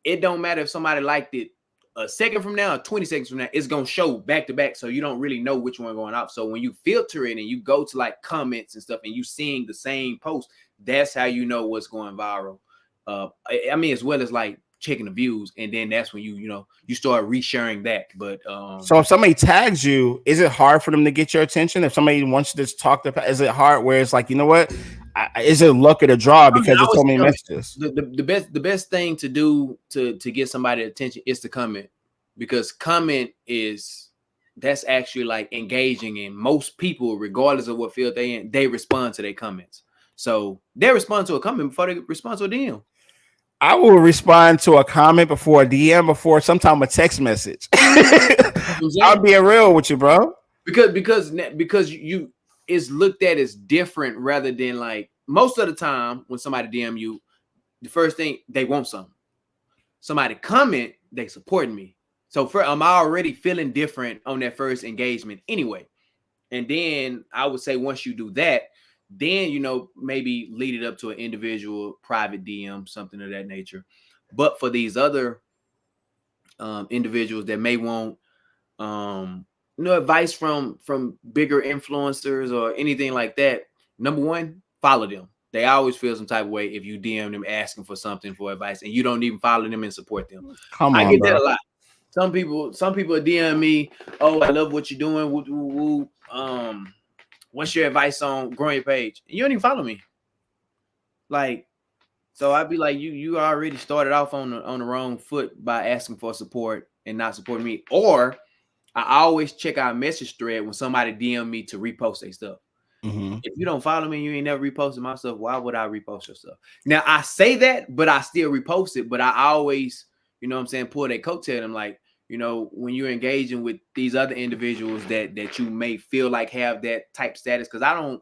it don't matter if somebody liked it a second from now or 20 seconds from now, it's gonna show back to back. So you don't really know which one going up. So when you filter it and you go to like comments and stuff and you seeing the same post, that's how you know what's going viral. I mean, as well as like checking the views, and then that's when you start resharing that. But so if somebody tags you, is it hard for them to get your attention? If somebody wants you to talk to, is it hard where it's like, you know what, is it luck of the draw because there's so many messages? The best thing to do to get somebody's attention is to comment, because comment that's actually like engaging, and most people, regardless of what field they in, they respond to their comments. So they respond to a comment before they respond to a DM. I will respond to a comment before a DM, before sometime a text message. I'm being real with you, bro. Because you is looked at as different, rather than like most of the time when somebody DM you, the first thing they want something. Somebody comment, they supporting me. So I'm already feeling different on that first engagement anyway. And then I would say once you do that, then maybe lead it up to an individual private DM, something of that nature. But for these other individuals that may want advice from bigger influencers or anything like that, number one, follow them. They always feel some type of way if you DM them asking for something, for advice, and you don't even follow them and support them. I get that a lot. Some people DM me, oh, I love what you're doing. Woo, woo, woo. What's your advice on growing your page? And you don't even follow me. Like, so I'd be like, you already started off on the wrong foot by asking for support and not supporting me. Or I always check our message thread when somebody DM me to repost their stuff. If you don't follow me, you ain't never reposted my stuff. Why would I repost your stuff? Now I say that, but I still repost it. But I always, pull that coattail. I'm like, when you're engaging with these other individuals that you may feel like have that type status, because I don't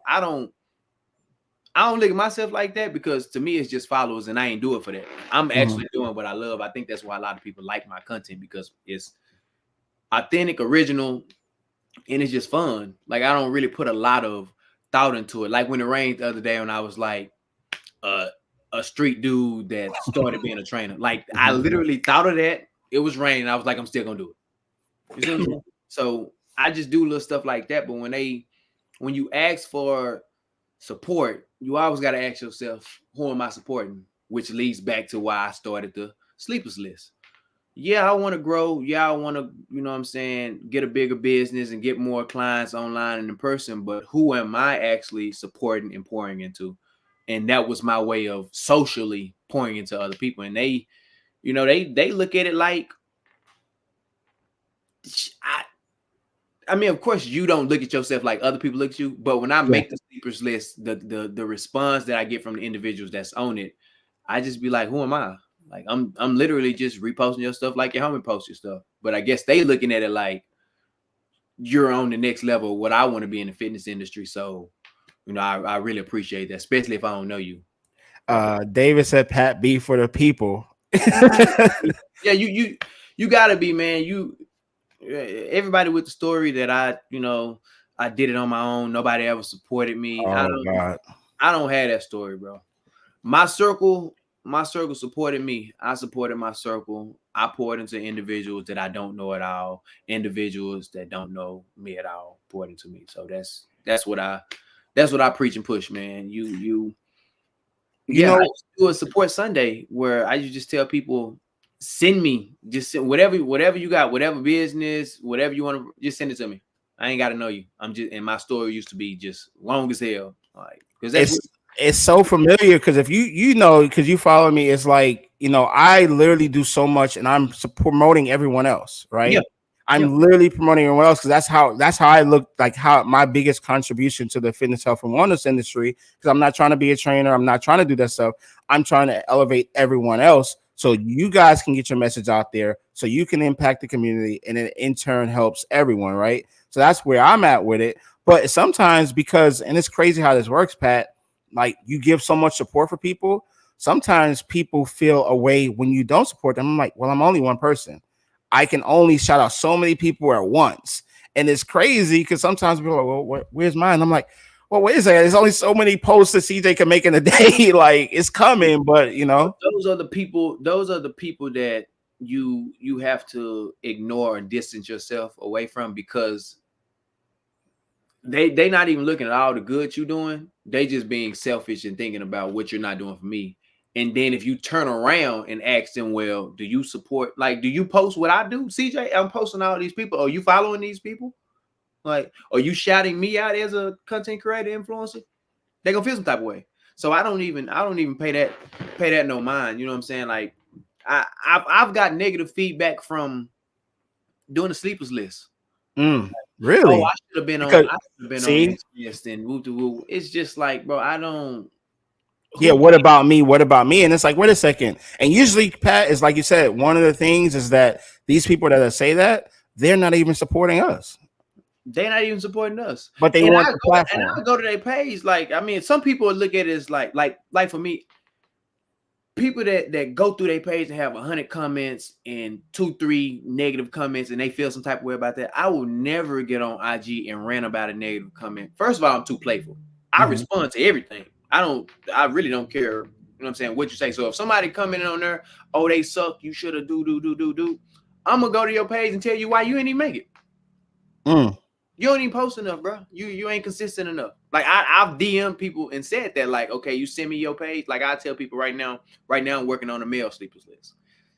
look at myself like that, because to me it's just followers, and I ain't do it for that. I'm actually doing what I love. I think that's why a lot of people like my content, because it's authentic, original, and it's just fun. Like, I don't really put a lot of thought into it. Like when it rained the other day, when I was like a street dude that started being a trainer. Like I literally thought of that. It was raining. I was like, I'm still gonna do it. You know? So I just do little stuff like that. But when you ask for support, you always got to ask yourself, who am I supporting? Which leads back to why I started the sleepers list. Yeah, I want to grow. Yeah, I want to, get a bigger business and get more clients online and in person. But who am I actually supporting and pouring into? And that was my way of socially pouring into other people. And they look at it like, I mean, of course, you don't look at yourself like other people look at you. But when I make the sleepers list, the response that I get from the individuals that's on it, I just be like, who am I? Like, I'm literally just reposting your stuff like your homie posts your stuff. But I guess they looking at it like you're on the next level of what I want to be in the fitness industry. So, I really appreciate that, especially if I don't know you. David said, Pat B for the people. Yeah, you gotta be, man. Everybody with the story that I did it on my own. Nobody ever supported me. Oh, I don't have that story, bro. My circle supported me. I supported my circle. I poured into individuals that I don't know at all. Individuals that don't know me at all poured into me. So that's what I preach and push, man. I used to do a support Sunday where I used to just tell people, send whatever you got, whatever business, whatever you want to, just send it to me. I ain't got to know you. And my story used to be just long as hell. Like, because it's so familiar, because if because you follow me, it's like, I literally do so much, and I'm promoting everyone else, right? Yeah. I'm literally promoting everyone else, because that's how I look, like how my biggest contribution to the fitness, health, and wellness industry, because I'm not trying to be a trainer. I'm not trying to do that stuff. I'm trying to elevate everyone else. so you guys can get your message out there, so you can impact the community, and it in turn helps everyone, right? So that's where I'm at with it. But sometimes, because, and it's crazy how this works, Pat, like you give so much support for people, sometimes people feel a way when you don't support them. I'm like, well, I'm only one person. I can only shout out so many people at once. And it's crazy because sometimes people are like, well, where's mine? I'm like, well, wait a second. There's only so many posts that CJ can make in a day. Like, it's coming, but you know, those are the people that you have to ignore and distance yourself away from, because they not even looking at all the good you're doing. They just being selfish and thinking about what you're not doing for me. And then if you turn around and ask them, well, do you support, like, do you post what I do? CJ, I'm posting all these people. Are you following these people? Like, are you shouting me out as a content creator influencer? They're gonna feel some type of way. So I don't even pay that no mind. You know what I'm saying? Like, I've got negative feedback from doing the sleepers list. Really? Oh, I should have been Because on see, this list and woo to woo. It's just like, bro, I don't. yeah, what about me? What about me? And it's like, wait a second. And usually, Pat, is like you said, one of the things is that these people that say that, they're not even supporting us. They're not even supporting us. But they want the platform. And I go to their page. Like, I mean, some people look at it as like for me, people that go through their page and have 100 comments and 2-3 negative comments, and they feel some type of way about that. I will never get on IG and rant about a negative comment. First of all, I'm too playful. I respond to everything. I really don't care. You know what I'm saying? What you say. So if somebody commenting on there, oh, they suck, you should have do. I'm gonna go to your page and tell you why you ain't even make it. You don't even post enough, bro. You ain't consistent enough. Like, I've DM'd people and said that, like, okay, you send me your page. Like, I tell people right now I'm working on a male sleepers list.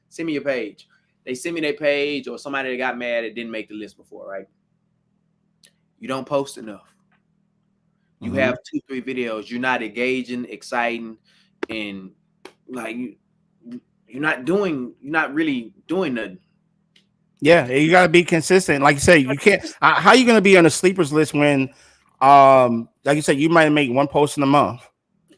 Send me your page. They send me their page, or somebody that got mad that didn't make the list before, right? You don't post enough. You have 2-3 videos. You're not engaging, exciting, and like you're not really doing nothing. Yeah, you got to be consistent. Like you said, you can't. How are you going to be on a sleepers list when, like you said, you might make one post in a month?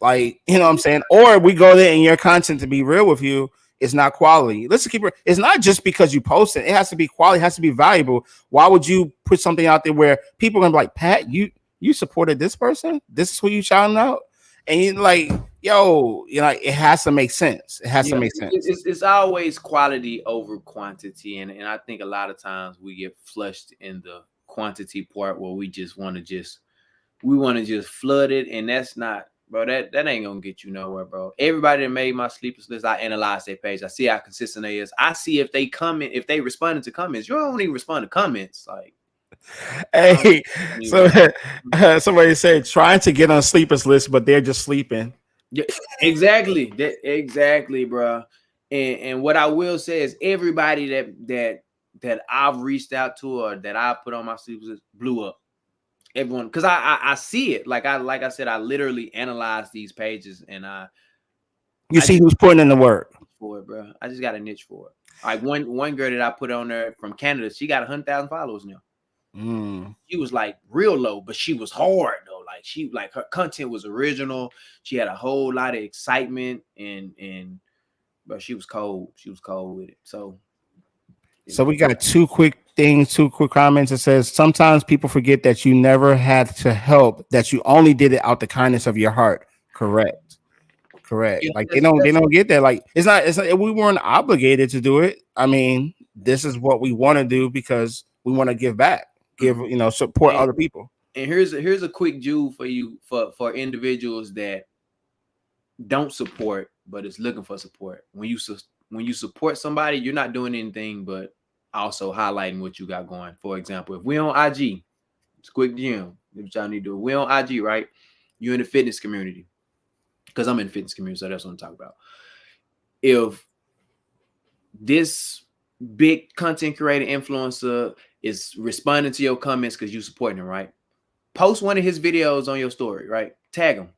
Like, you know what I'm saying? Or we go there and your content, to be real with you, is not quality. Let's keep it. It's not just because you post it. It has to be quality. It has to be valuable. Why would you put something out there where people are going to be like, Pat, you supported this person? This is who you shouting out? And you're like, yo, you know, it has to make sense. It has to make sense. It's always quality over quantity, and I think a lot of times we get flushed in the quantity part where we want to just flood it, and that's not, bro. That ain't gonna get you nowhere, bro. Everybody that made my sleepers list, I analyze their page. I see how consistent they is. I see if they comment, if they responded to comments. You don't even respond to comments, like. Hey, so somebody said trying to get on sleepers list, but they're just sleeping. Yeah, exactly. Exactly, bro. And what I will say is everybody that I've reached out to or that I put on my sleepers list blew up. Everyone, because I see it. Like I said, I literally analyze these pages, and I see who's putting in the work for it, bro. I just got a niche for it. Like one girl that I put on there from Canada, she got 100,000 followers now. She was like real low, but she was hard though. Like her content was original. She had a whole lot of excitement, but she was cold. She was cold with it. So we got two quick comments. It says sometimes people forget that you never had to help, that you only did it out the kindness of your heart. Correct. Yeah, like they don't get that. Like it's not we weren't obligated to do it. I mean, this is what we want to do because we want to give back. Support other people. And here's a quick jewel for you for individuals that don't support but is looking for support. When you support somebody, you're not doing anything but also highlighting what you got going. For example, if we're on IG, it's a quick gym. If y'all need to do it, we're on IG, right? You're in the fitness community. Because I'm in the fitness community, so that's what I'm talking about. If this big content creator influencer is responding to your comments because you supporting him, right? Post one of his videos on your story, right? Tag him.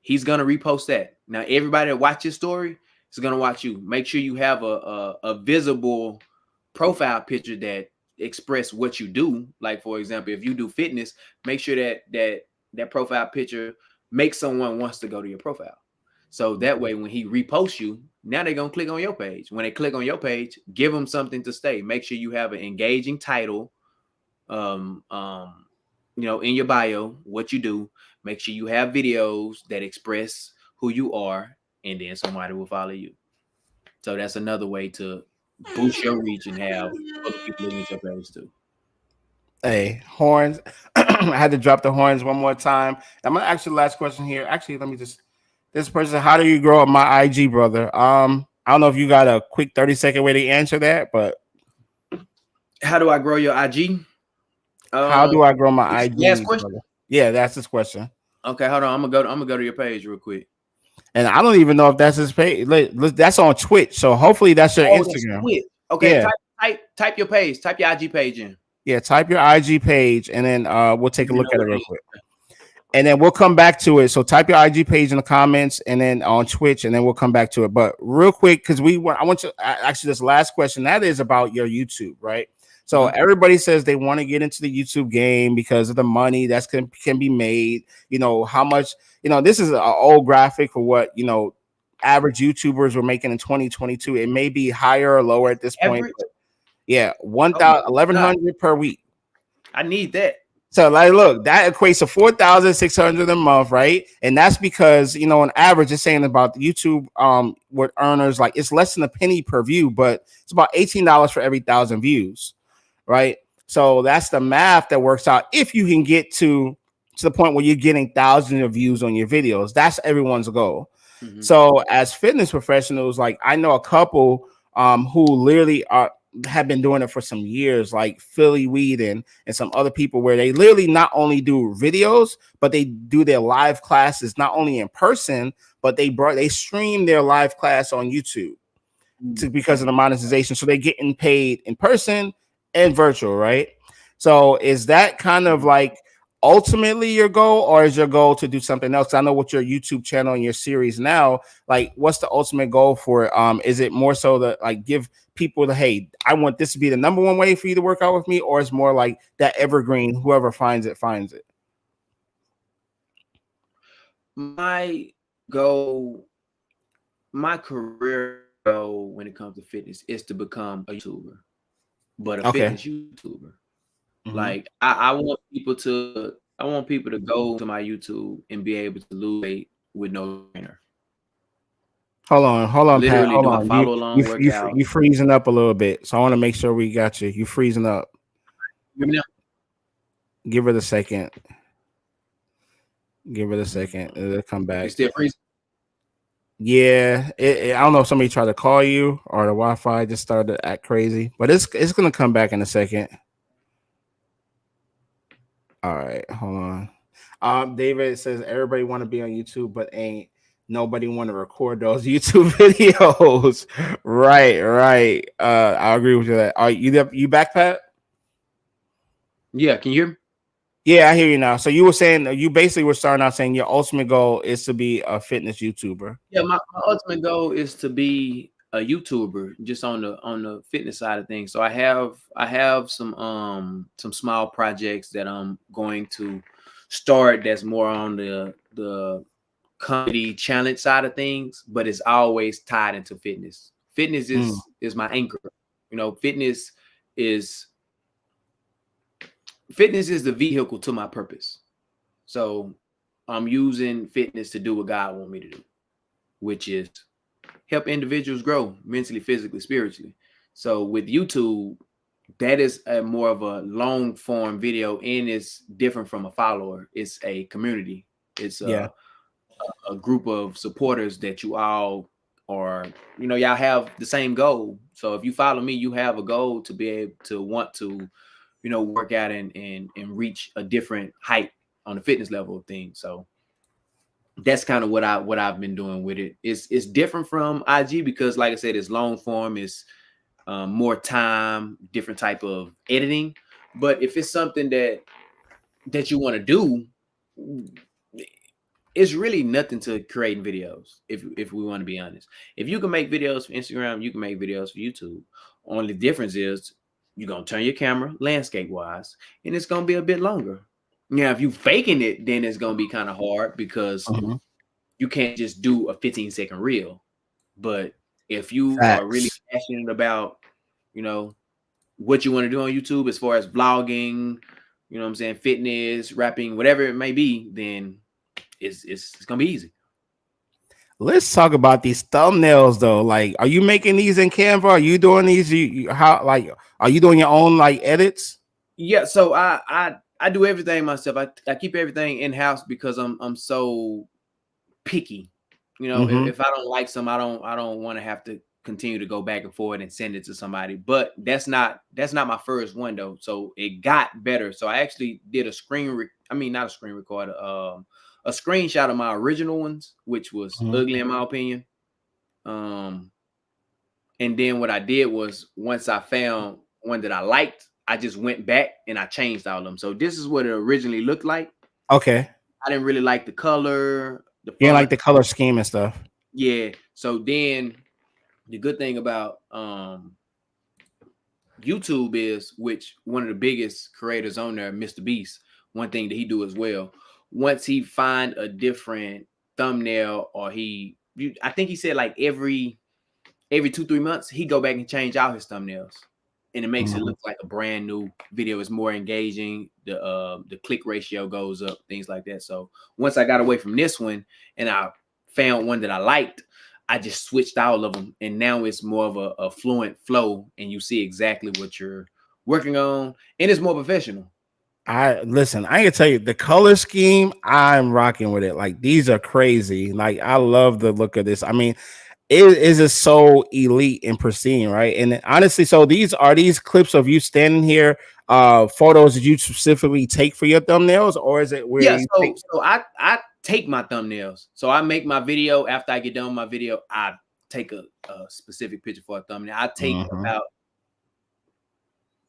He's gonna repost that. Now everybody that watch his story is gonna watch you. Make sure you have a visible profile picture that express what you do. Like, for example, if you do fitness, make sure that profile picture makes someone wants to go to your profile. So that way, when he reposts you, now they're gonna click on your page. When they click on your page, give them something to stay. Make sure you have an engaging title, in your bio, what you do. Make sure you have videos that express who you are, and then somebody will follow you. So that's another way to boost your reach and have other people looking at your page too. Hey, horns. I had to drop the horns one more time. I'm gonna ask you the last question here. Actually, let me just this person, how do you grow up my IG, brother? I don't know if you got a quick 30-second way to answer that, but how do I grow your IG? How do I grow my IG? Last question. Brother? Yeah, that's his question. Okay, hold on. I'm gonna go to your page real quick. And I don't even know if that's his page. That's on Twitch, so hopefully that's your Instagram. Twitch. Okay, yeah. Type your page. Type your IG page in. Yeah, type your IG page, and then we'll take a look at it real quick. And then we'll come back to it. So type your IG page in the comments, and then on Twitch, and then we'll come back to it. But real quick, because I want to actually this last question that is about your YouTube, right? So everybody says they want to get into the YouTube game because of the money that can be made. You know how much. You know this is an old graphic for what average YouTubers were making in 2022. It may be higher or lower at this point. But yeah, 1,100 per week. I need that. So like, look, that equates to 4,600 a month, right? And that's because on average, it's saying about YouTube with earners like it's less than a penny per view, but it's about $18 for every 1,000 views, right? So that's the math that works out. If you can get to the point where you're getting thousands of views on your videos, that's everyone's goal. So as fitness professionals, like I know a couple who literally have been doing it for some years, like Philly Weed and some other people, where they literally not only do videos, but they do their live classes not only in person, but they stream their live class on YouTube because of the monetization. So they're getting paid in person and virtual, right? So is that kind of like ultimately your goal, or is your goal to do something else? I know what your YouTube channel and your series now, like what's the ultimate goal for it? Is it more so that like give people hey, I want this to be the number one way for you to work out with me, or it's more like that evergreen, whoever finds it finds it? My goal, my career goal when it comes to fitness is to become a YouTuber, but a fitness YouTuber. Like I want people to go to my YouTube and be able to lose weight with no trainer. Hold on, literally Pat, do a follow along workout. You freezing up a little bit, so I want to make sure we got you. You freezing up. Give it a second. Give it a second. It'll come back. You still freezing? Yeah, I don't know if somebody tried to call you or the Wi-Fi just started to act crazy, but it's gonna come back in a second. All right, hold on. David says everybody want to be on YouTube, but ain't nobody want to record those YouTube videos. Right. I agree with you that. Are you back, Pat? Yeah, can you hear me? Yeah, I hear you now. So you were saying you basically were starting out saying your ultimate goal is to be a fitness YouTuber. Yeah, my ultimate goal is to be a YouTuber, just on the fitness side of things. So I have some small projects that I'm going to start that's more on the comedy challenge side of things, but it's always tied into fitness. Fitness is my anchor. Fitness is the vehicle to my purpose. So I'm using fitness to do what God wants me to do, which is help individuals grow mentally, physically, spiritually. So with YouTube, that is more of a long form video, and it's different from a follower. It's a community. It's a group of supporters that you all are, y'all have the same goal. So if you follow me, you have a goal to be able to want to, work out and reach a different height on the fitness level of things. So that's kind of what I've been doing with it. It's different from IG because, like I said, it's long form. It's more time, different type of editing. But if it's something that you want to do, it's really nothing to creating videos. If we want to be honest, if you can make videos for Instagram, you can make videos for YouTube. Only difference is you're gonna turn your camera landscape wise, and it's gonna be a bit longer. Now, if you faking it, then it's gonna be kind of hard because you can't just do a 15-second reel. But if you are really Facts. passionate about, you know, what you want to do on YouTube as far as vlogging, you know what I'm saying, fitness, rapping, whatever it may be, then it's gonna be easy. Let's talk about these thumbnails though. Like, are you making these in Canva? Are you doing these? How, like, are you doing your own like edits? Yeah, so I do everything myself. I keep everything in house because I'm so picky. You know, if I don't like some, I don't want to have to continue to go back and forth and send it to somebody. But that's not my first one though. So it got better. So I actually did a not a screen recorder, a screenshot of my original ones, which was ugly in my opinion. And then what I did was, once I found one that I liked, I just went back and I changed all of them. So this is what it originally looked like. Okay. I didn't really like the color, the font. You like the color scheme and stuff. Yeah. So then the good thing about YouTube is, which one of the biggest creators on there, Mr. Beast, one thing that he do as well, once he find a different thumbnail, or I think he said like every 2-3 months, he go back and change out his thumbnails, and it makes it look like a brand new video. It's more engaging. The click ratio goes up, things like that. So once I got away from this one and I found one that I liked, I just switched all of them, and now it's more of a fluent flow, and you see exactly what you're working on, and it's more professional. I can tell you the color scheme, I'm rocking with it. Like, these are crazy. Like, I love the look of this. I mean, it is just so elite and pristine, right? And honestly, so these clips of you standing here, photos that you specifically take for your thumbnails, or is it where so I take my thumbnails. So I make my video. After I get done with my video, I take a specific picture for a thumbnail. I take about,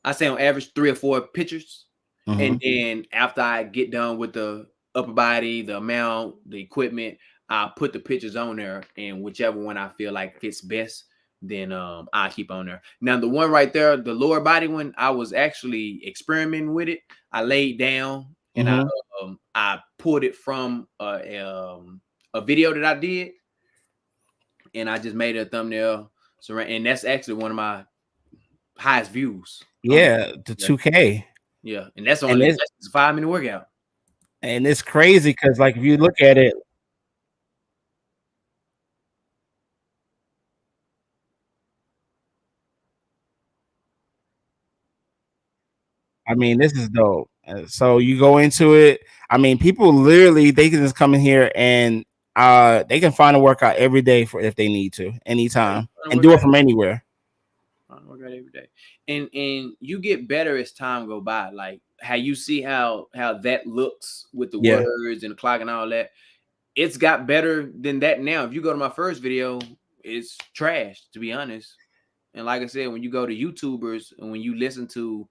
I say on average 3 or 4 pictures. And then after I get done with the upper body, the amount, the equipment, I put the pictures on there, and whichever one I feel like fits best, then I keep on there. Now the one right there, the lower body one, I was actually experimenting with it. I laid down and I pulled it from a video that I did, and I just made a thumbnail. So, and that's actually one of my highest views. Yeah, the 2K. Yeah, and that's only that's a 5-minute workout. And it's crazy because, like, if you look at it, I mean, this is dope. So you go into it. I mean, people literally, they can just come in here and they can find a workout every day for if they need to, anytime, and do it from anywhere. Workout every day, and you get better as time go by. Like how you see how that looks with the words and the clock and all that. It's got better than that now. If you go to my first video, it's trash, to be honest. And like I said, when you go to YouTubers and when you listen to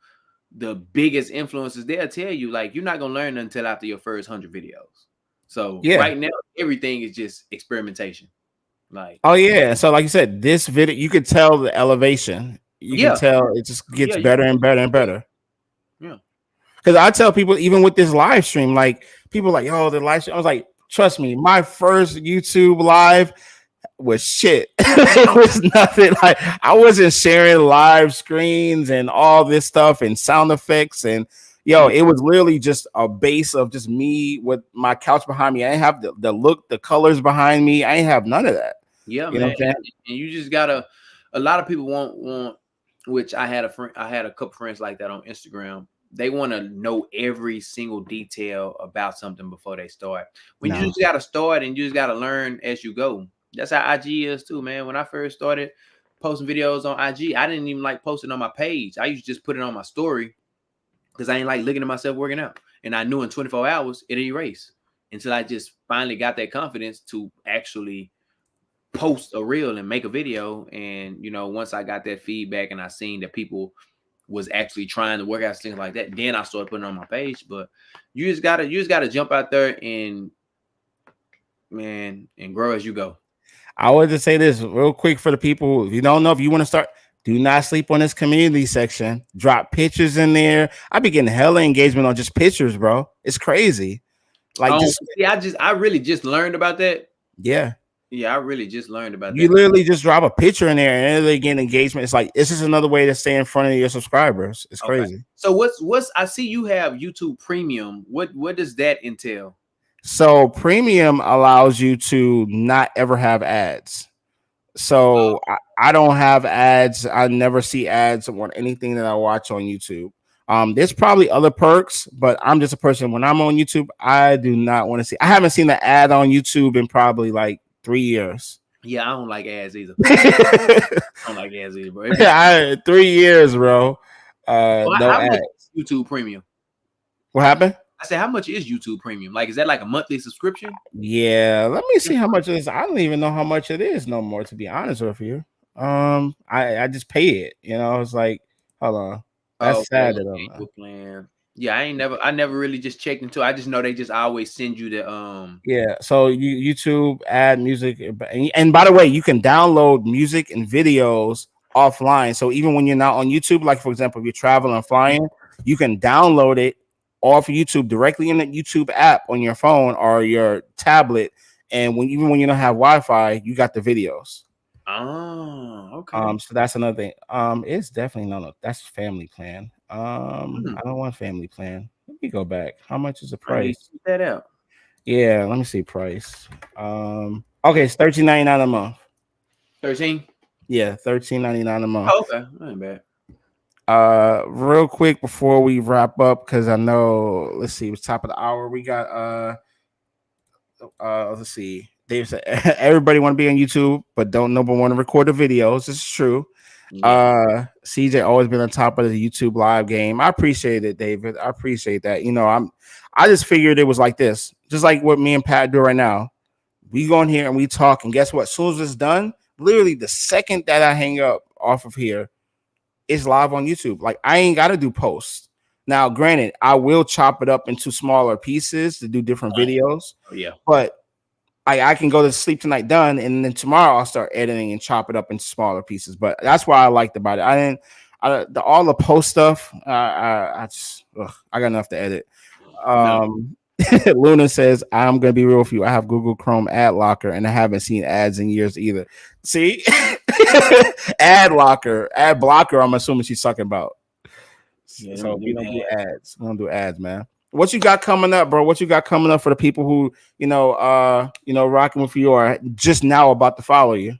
the biggest influencers, they'll tell you like you're not gonna learn until after your first 100 videos. So right now, everything is just experimentation. Like, oh yeah, so like you said, this video, you could tell the elevation. You can tell it just gets better and better and better. Yeah, because I tell people, even with this live stream, like people are like, oh, the live stream. I was like, trust me, my first YouTube live was shit. It was nothing. Like, I wasn't sharing live screens and all this stuff and sound effects, and it was literally just a base of just me with my couch behind me. I didn't have the look, the colors behind me. I didn't have none of that. Yeah, man. And you just gotta. A lot of people want, which I had a couple friends like that on Instagram. They want to know every single detail about something before they start. When you just gotta start and you just gotta learn as you go. That's how IG is too, man. When I first started posting videos on IG, I didn't even like posting on my page. I used to just put it on my story because I ain't like looking at myself working out. And I knew in 24 hours it'd erase until I just finally got that confidence to actually post a reel and make a video. And once I got that feedback and I seen that people was actually trying to work out things like that, then I started putting it on my page. But you just gotta jump out there and grow as you go. I would just say this real quick for the people. If you don't know, if you want to start, do not sleep on this community section. Drop pictures in there. I be getting hella engagement on just pictures, bro. It's crazy. Like, I really just learned about that Yeah. Yeah, I really just learned about You that. literally just drop a picture in there and they get engagement. It's like this is another way to stay in front of your subscribers. It's Okay. crazy. So what's I see you have YouTube Premium. What does that entail? So premium allows you to not ever have ads. So I don't have ads. I never see ads on anything that I watch on YouTube. There's probably other perks, but I'm just a person. When I'm on YouTube, I do not want to see. I haven't seen an ad on YouTube in probably like 3 years. Yeah, I don't like ads either. I don't like ads either, bro. 3 years, bro. No How much ads. is YouTube Premium? What happened? I said, how much is YouTube Premium? Like, is that like a monthly subscription? Yeah, let me see how much it is. I don't even know how much it is no more, to be honest with you. I just pay it. You know, it's like, hold on. Oh, That's sad okay. that I don't know. Annual plan. Yeah, I never really just checked into. I just know they just always send you the Yeah, so YouTube add music, and by the way, you can download music and videos offline. So even when you're not on YouTube, like for example, if you're traveling and flying, you can download it off YouTube directly in the YouTube app on your phone or your tablet. And even when you don't have Wi-Fi, you got the videos. Oh, okay. So that's another thing. It's definitely no, that's family plan. I don't want family plan. Let me go back. How much is the I need to price? check that out. Yeah, let me see price. Okay, it's $13.99 a month. 13. Yeah, $13.99 a month. Oh, okay, that ain't bad. Real quick before we wrap up, because I know, let's see, it's top of the hour. We got let's see. Dave said everybody want to be on YouTube, but don't nobody want to record the videos. This is true. Yeah. CJ always been on top of the YouTube live game. I appreciate it, David. I appreciate that. You know, I just figured it was like this, just like what me and Pat do right now. We go in here and we talk, and guess what? As soon as it's done, literally the second that I hang up off of here, it's live on YouTube. Like I ain't got to do posts. Now, granted, I will chop it up into smaller pieces to do different videos, Oh, yeah. but I can go to sleep tonight done, and then tomorrow I'll start editing and chop it up into smaller pieces. But that's what I liked about it. I didn't all the post stuff. I got enough to edit. No. Luna says, I'm gonna be real with you. I have Google Chrome ad locker and I haven't seen ads in years either. See, ad locker, ad blocker. I'm assuming she's talking about. Yeah, So we don't do ads. ads. We don't do ads, man. What you got coming up, bro? What you got coming up for the people who rocking with you or just now about to follow you?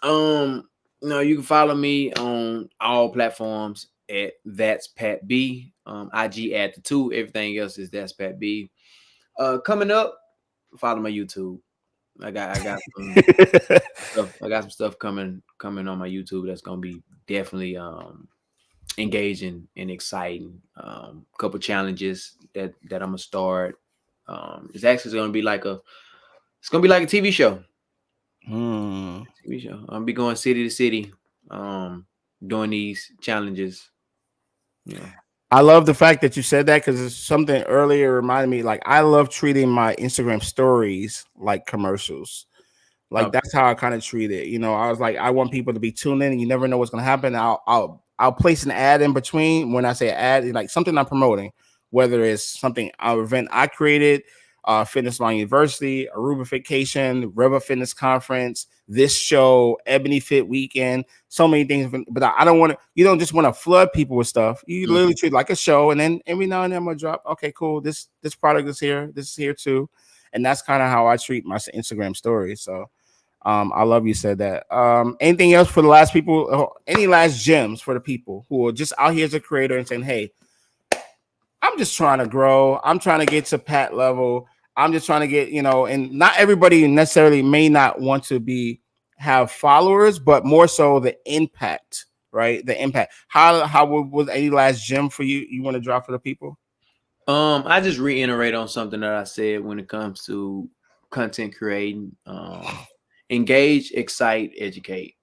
No, you can follow me on all platforms at ThatsPatB. IG at the 2. Everything else is ThatsPatB. Coming up, follow my YouTube. I got some stuff. I got some stuff coming on my YouTube that's gonna be definitely engaging and exciting. Couple challenges that I'm gonna start. It's actually gonna be like a TV show. TV show. I'm gonna be going city to city, doing these challenges. Yeah. I love the fact that you said that because it's something earlier reminded me. Like I love treating my Instagram stories like commercials. Like Okay. that's how I kind of treat it. You know, I was like, I want people to be tuned in. And you never know what's gonna happen. I'll place an ad in between. When I say ad, like something I'm promoting, whether it's something an event I created, Fitness Line University, Aruba Vacation, River Fitness Conference, this show, Ebony Fit Weekend, so many things. But I don't want to. You don't just want to flood people with stuff. You literally treat it like a show, and then every now and then I'm gonna drop. Okay, cool. This product is here. This is here too, and that's kind of how I treat my Instagram stories. So. I love you said that. Anything else for the last people? Any last gems for the people who are just out here as a creator and saying, "Hey, I'm just trying to grow. I'm trying to get to Pat level. I'm just trying to get, and not everybody necessarily may not want to have followers, but more so the impact, right? The impact. How was any last gem for you want to drop for the people? I just reiterate on something that I said when it comes to content creating. Engage, excite, educate.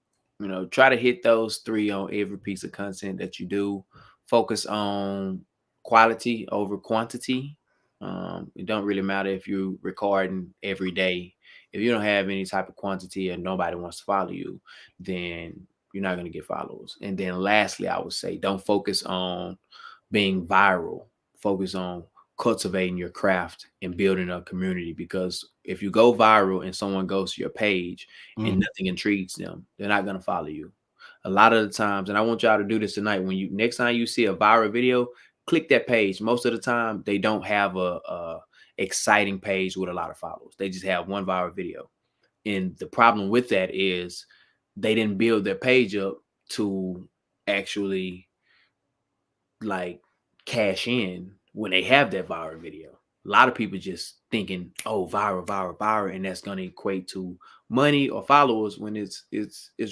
Try to hit those 3 on every piece of content that you do. Focus on quality over quantity. It don't really matter if you're recording every day. If you don't have any type of quantity and nobody wants to follow you, then you're not going to get followers. And then lastly, I would say don't focus on being viral. Focus on cultivating your craft and building a community, because if you go viral and someone goes to your page and nothing intrigues them, they're not going to follow you. A lot of the times, and I want y'all to do this tonight, when you next time you see a viral video, click that page. Most of the time, they don't have a exciting page with a lot of followers. They just have one viral video. And the problem with that is they didn't build their page up to actually like cash in when they have that viral video. A lot of people just thinking, oh, viral, and that's gonna equate to money or followers when it's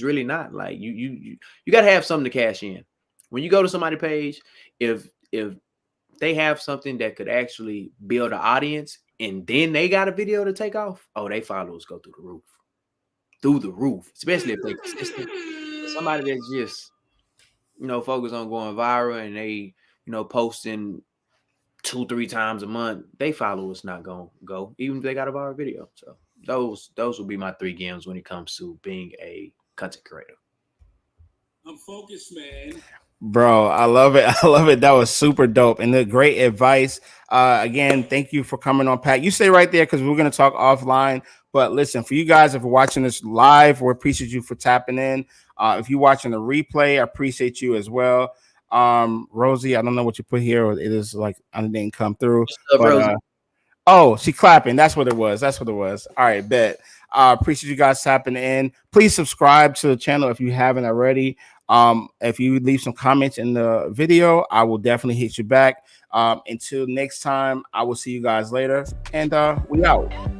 really not. Like you gotta have something to cash in. When you go to somebody's page, if they have something that could actually build an audience and then they got a video to take off, oh, they followers go through the roof. Through the roof, especially if they consistent. Somebody that's just, focus on going viral and they, posting 2-3 times a month, they followers not gonna go, even if they got a viral video. So those will be my 3 games when it comes to being a content creator. I'm focused, man. Bro, I love it. I love it. That was super dope and the great advice. Again, thank you for coming on, Pat. You stay right there because we're going to talk offline. But listen, for you guys, if you're watching this live, we appreciate you for tapping in. If you're watching the replay, I appreciate you as well. Rosie, I don't know what you put here. It is like I didn't come through. But, oh, she clapping. That's what it was. All right, bet. Appreciate you guys tapping in. Please subscribe to the channel if you haven't already. If you leave some comments in the video, I will definitely hit you back. Until next time, I will see you guys later, and we out.